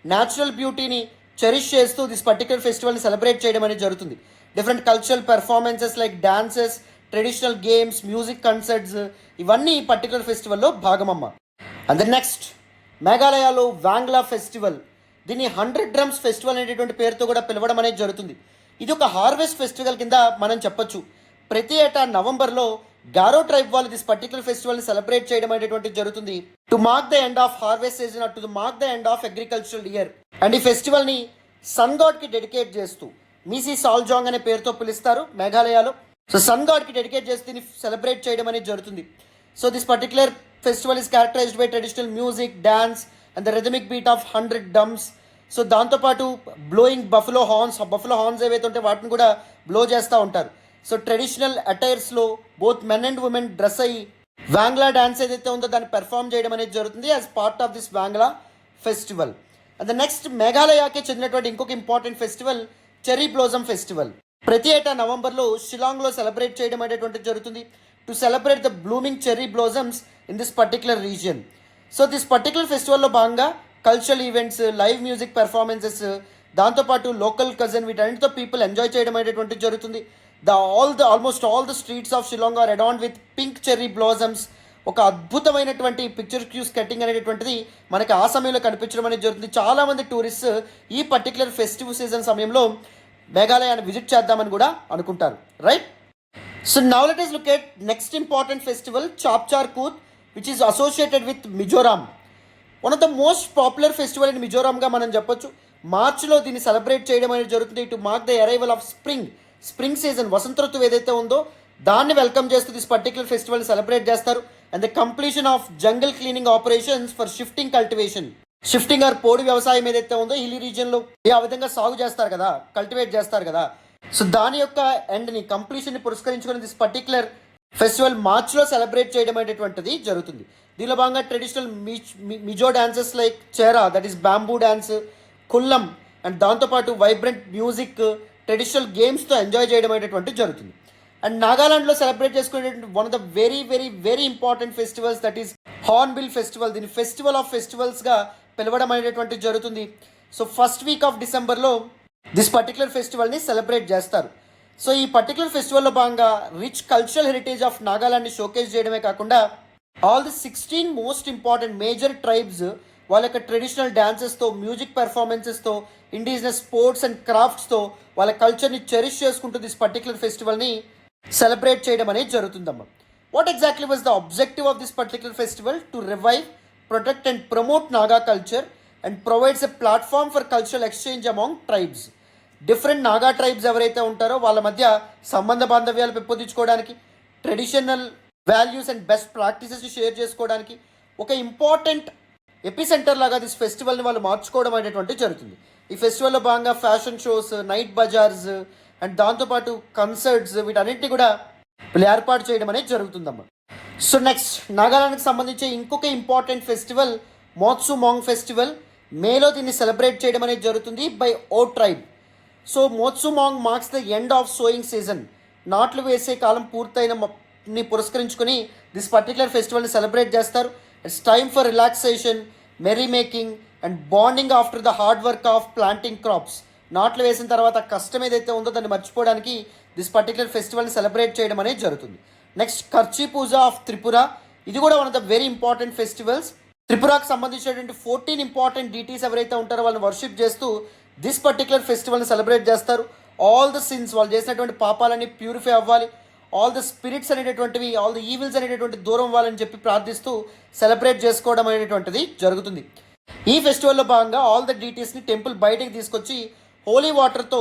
న్యాచురల్ బ్యూటీని చెరిష్ చేస్తూ దిస్ పర్టికులర్ ఫెస్టివల్ని సెలబ్రేట్ చేయడం అనేది జరుగుతుంది. Different cultural performances like dances, traditional games, music concerts ఇవన్నీ ఈ పర్టికులర్ ఫెస్టివల్లో భాగమమ్మ. అండ్ ద నెక్స్ట్ మేఘాలయలో వాంగ్లా ఫెస్టివల్. దీన్ని 100 డ్రమ్స్ ఫెస్టివల్ అనేటువంటి పేరుతో కూడా పిలవడం అనేది జరుగుతుంది. ఇది ఒక హార్వెస్ట్ ఫెస్టివల్ కింద మనం చెప్పొచ్చు. ప్రతి ఏటా నవంబర్లో గారో ట్రైబ్ వాళ్ళు దిస్ పర్టికులర్ ఫెస్టివల్ని సెలబ్రేట్ చేయడం అనేటువంటి జరుగుతుంది to mark the end of harvest season, to mark the end of agricultural year. And ఈ ఫెస్టివల్ని సన్ గాడ్కి డెడికేట్ చేస్తూ మీసీ సాల్జాంగ్ అనే పేరుతో పిలుస్తారు మేఘాలయలో. సో సన్ గాడ్కి డెడికేట్ చేసి దీన్ని సెలబ్రేట్ చేయడం అనేది జరుగుతుంది. So this particular festival is characterized by traditional music, dance and the rhythmic beat of 100 drums. So దాంతోపాటు బ్లోయింగ్ బఫలో హార్న్స్ ఏవైతే ఉంటే వాటిని కూడా బ్లో చేస్తూ ఉంటారు. సో ట్రెడిషనల్ అటైర్స్లో both men and women dress అయ్యి వాంగ్లా డ్యాన్స్ ఏదైతే ఉందో దాన్ని పెర్ఫామ్ చేయడం అనేది జరుగుతుంది as part of this Wangala festival. And the next మేఘాలయకి చెందినటువంటి ఇంకొక important festival cherry blossom festival. ప్రతి ఏటా నవంబర్లో షిలాంగ్లో సెలబ్రేట్ చేయడం అనేటువంటి జరుగుతుంది to celebrate the blooming cherry blossoms in this particular region. So this particular ఫెస్టివల్లో భాగంగా cultural events, live music performances, దాంతోపాటు లోకల్ కజన్ వీటన్నిటితో పీపుల్ ఎంజాయ్ చేయడం అనేటువంటి జరుగుతుంది. Almost all the streets of Shillong are adorned with pink cherry blossoms. ఒక అద్భుతమైనటువంటి picture cues cutting అనేటువంటిది మనకి ఆ సమయంలో కనిపించడం అనేది జరుగుతుంది. చాలామంది టూరిస్ట్ ఈ పర్టికులర్ ఫెస్టివ్ సీజన్ సమయంలో మేఘాలయాన్ని విజిట్ చేద్దామని కూడా అనుకుంటారు, right? So now let us look at next important festival, Chapchar Koot, which is associated with Mizoram. One of the most popular festival in మిజోరాంగా మనం చెప్పొచ్చు. మార్చ్లో దీన్ని సెలబ్రేట్ చేయడం అనేది జరుగుతుంది to mark the arrival of spring season. వసంత ఋతువు ఏదైతే ఉందో దాన్ని వెల్కమ్ చేస్తూ దిస్ పర్టికులర్ ఫెస్టివల్ని సెలబ్రేట్ చేస్తారు. And the completion of jungle cleaning operations for shifting cultivation. Shifting or పోడు వ్యవసాయం ఏదైతే ఉందో హిల్లీ రీజియన్లో ఆ విధంగా సాగు చేస్తారు కదా, కల్టివేట్ చేస్తారు కదా. సో దాని యొక్క ఎండ్ని కంప్లీషన్ని పురస్కరించుకుని దిస్ పర్టికులర్ ఫెస్టివల్ మార్చ్లో సెలబ్రేట్ చేయడం అనేటువంటిది జరుగుతుంది. దీనిలో భాగంగా traditional Mizo dances like Cheraw, that is bamboo dance, Khuallam, and దాంతోపాటు వైబ్రెంట్ మ్యూజిక్, ట్రెడిషనల్ గేమ్స్తో ఎంజాయ్ చేయడం అనేటువంటి జరుగుతుంది. అండ్ నాగాలాండ్లో సెలబ్రేట్ చేసుకునేటువంటి one of the very very very important festivals that is hornbill festival. దీన్ని ఫెస్టివల్ ఆఫ్ ఫెస్టివల్స్గా పిలవడం అనేటువంటి జరుగుతుంది. సో ఫస్ట్ వీక్ ఆఫ్ డిసెంబర్లో దిస్ పర్టికులర్ ఫెస్టివల్ని సెలబ్రేట్ చేస్తారు. సో ఈ పర్టికులర్ ఫెస్టివల్లో భాగంగా రిచ్ కల్చరల్ హెరిటేజ్ ఆఫ్ నాగాలాండ్ని షోకేస్ చేయడమే కాకుండా all the 16 most important major tribes వాళ్ళ యొక్క ట్రెడిషనల్ డాన్సెస్తో, మ్యూజిక్ పెర్ఫార్మెన్సెస్తో, ఇండిజినస్ స్పోర్ట్స్ అండ్ క్రాఫ్ట్స్తో వాళ్ళ కల్చర్ని చెరిష్ చేసుకుంటూ దిస్ పర్టికులర్ ఫెస్టివల్ని సెలబ్రేట్ చేయడం అనేది జరుగుతుందమ్మా. What exactly was the objective of this particular festival? To revive, protect and promote Naga culture and provides a platform for cultural exchange among tribes. Different Naga tribes ఎవరైతే ఉంటారో వాళ్ళ మధ్య సంబంధ బాంధవ్యాలు పెంపొందించుకోవడానికి, ట్రెడిషనల్ వాల్యూస్ అండ్ బెస్ట్ ప్రాక్టీసెస్ని షేర్ చేసుకోవడానికి ఒక ఇంపార్టెంట్ ఎపిసెంటర్ లాగా దిస్ ఫెస్టివల్ని వాళ్ళు మార్చుకోవడం అనేటువంటి జరుగుతుంది. ఈ ఫెస్టివల్లో భాగంగా fashion shows, night bazaars and దాంతోపాటు కన్సర్ట్స్ వీటన్నింటినీ కూడా వీళ్ళు ఏర్పాటు చేయడం అనేది జరుగుతుందమ్మా. సో నెక్స్ట్ నాగాలాండ్కి సంబంధించి ఇంకొక important festival Moatsu Mong festival. మేలో దీన్ని సెలబ్రేట్ చేయడం అనేది జరుగుతుంది by Ao tribe. So Moatsu Mong marks the end of sowing season. నాట్లు వేసే కాలం పూర్తయినని పురస్కరించుకొని దిస్ పర్టికులర్ ఫెస్టివల్ని సెలబ్రేట్ చేస్తారు. It's time for relaxation, merry making and bonding after the hard work of planting crops. నాట్లు వేసిన తర్వాత కష్టం ఏదైతే ఉందో దాన్ని మర్చిపోవడానికి దిస్ పర్టికులర్ ఫెస్టివల్ని సెలబ్రేట్ చేయడం అనేది జరుగుతుంది. Next Kharchi Puja of Tripura. ఇది కూడా one of the very important festivals. త్రిపురకు సంబంధించినటువంటి 14 ఇంపార్టెంట్ డీటీస్ ఎవరైతే ఉంటారో వాళ్ళని వర్షిప్ చేస్తూ దిస్ పర్టికులర్ ఫెస్టివల్ని సెలబ్రేట్ చేస్తారు. ఆల్ ద సిన్స్, వాళ్ళు చేసినటువంటి పాపాలన్నీ ప్యూరిఫై అవ్వాలి, ఆల్ ద స్పిరిట్స్ అనేటటువంటివి, ఆల్ ద ఈవిల్స్ అనేటటువంటి దూరం అవ్వాలని చెప్పి ప్రార్థిస్తూ సెలబ్రేట్ చేసుకోవడం అనేటువంటిది జరుగుతుంది. ఈ ఫెస్టివల్లో భాగంగా ఆల్ ద డీటీస్ని టెంపుల్ బయటకు తీసుకొచ్చి హోలీ వాటర్తో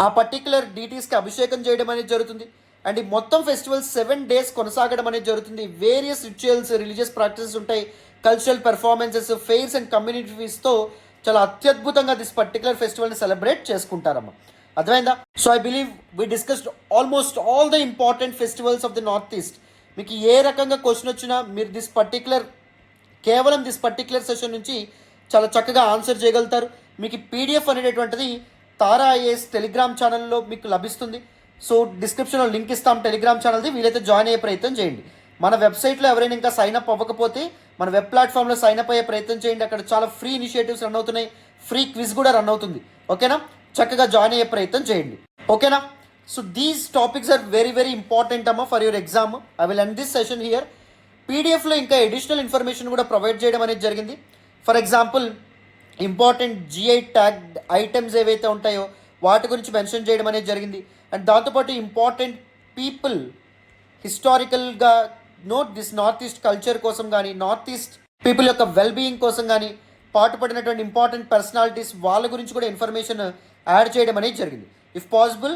ఆ పర్టికులర్ డీటీస్కి అభిషేకం చేయడం అనేది జరుగుతుంది. అండ్ ఈ మొత్తం ఫెస్టివల్ 7 days కొనసాగడం అనేది జరుగుతుంది. వేరియస్ రిచువల్స్, రిలీజియస్ ప్రాక్టీసెస్ ఉంటాయి, కల్చరల్ పెర్ఫార్మెన్సెస్, ఫెయిర్స్ అండ్ కమ్యూనిటీస్తో చాలా అత్యద్భుతంగా దిస్ పర్టికులర్ ఫెస్టివల్ని సెలబ్రేట్ చేసుకుంటారమ్మా. అర్థమైందా? So I believe we discussed almost all the important festivals of the north east. మీకు ఏ రకంగా క్వశ్చన్ వచ్చినా మీరు కేవలం దిస్ పర్టికులర్ సెషన్ నుంచి చాలా చక్కగా ఆన్సర్ చేయగలుగుతారు. మీకు పీడిఎఫ్ అనేటటువంటిది తారా ఐఏఎస్ టెలిగ్రామ్ ఛానల్లో మీకు లభిస్తుంది. సో డిస్క్రిప్షన్లో లింక్ ఇస్తాం టెలిగ్రామ్ ఛానల్ది, వీలైతే జాయిన్ అయ్యే ప్రయత్నం చేయండి. మన వెబ్సైట్లో ఎవరైనా ఇంకా సైన్అప్ అవ్వకపోతే మన వెబ్ ప్లాట్ఫామ్లో సైన్అప్ అయ్యే ప్రయత్నం చేయండి. అక్కడ చాలా ఫ్రీ ఇనిషియేటివ్స్ రన్ అవుతున్నాయి, ఫ్రీ క్విజ్ కూడా రన్ అవుతుంది. ఓకేనా? చక్కగా జాయిన్ అయ్యే ప్రయత్నం చేయండి. ఓకేనా? So these topics are very very important అమ్మా for your exam. I will end this session here. పీడిఎఫ్లో ఇంకా అడిషనల్ ఇన్ఫర్మేషన్ కూడా ప్రొవైడ్ చేయడం అనేది జరిగింది. For example important GI tag items ఏవైతే ఉంటాయో వాటి గురించి మెన్షన్ చేయడం అనేది జరిగింది. అండ్ దాంతోపాటు ఇంపార్టెంట్ పీపుల్ హిస్టారికల్గా దిస్ నార్త్ ఈస్ట్ కల్చర్ కోసం కానీ, నార్త్ ఈస్ట్ పీపుల్ యొక్క వెల్ బీయింగ్ కోసం కానీ పాటుపడినటువంటి ఇంపార్టెంట్ పర్సనాలిటీస్ వాళ్ళ గురించి కూడా ఇన్ఫర్మేషన్ యాడ్ చేయడం అనేది జరిగింది. ఇఫ్ పాసిబుల్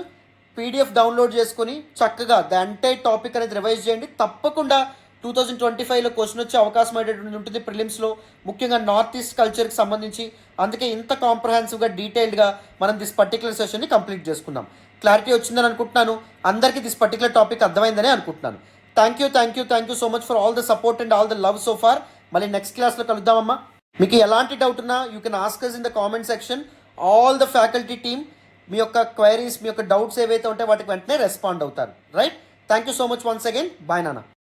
పీడిఎఫ్ డౌన్లోడ్ చేసుకొని చక్కగా ద ఎంటైర్ టాపిక్ అనేది రివైజ్ చేయండి. తప్పకుండా 2025లో క్వశ్చన్ వచ్చే అవకాశం అనేటటువంటి ఉంటుంది ప్రిలిమ్స్లో, ముఖ్యంగా నార్త్ ఈస్ట్ కల్చర్కి సంబంధించి. అందుకే ఇంత కాంప్రహెన్సివ్గా డీటెయిల్డ్గా మనం దిస్ పర్టికులర్ సెషన్ని కంప్లీట్ చేసుకుందాం. క్లారిటీ వచ్చిందని అనుకుంటున్నాను. అందరికీ దిస్ పర్టికులర్ టాపిక్ అర్థమైందని అనుకుంటున్నాను. Thank you so much for all the support and all the love so far. మళ్ళీ నెక్స్ట్ క్లాస్లో కలుద్దామమ్మా. మీకు ఎలాంటి డౌట్ ఉన్నా you can ask us in the comment section. All the faculty team మీ యొక్క క్వైరీస్, మీ యొక్క డౌట్స్ ఏవైతే ఉంటాయో వాటికి వెంటనే రెస్పాండ్ అవుతారు. Right? Thank you so much once again. Bye నాన్న.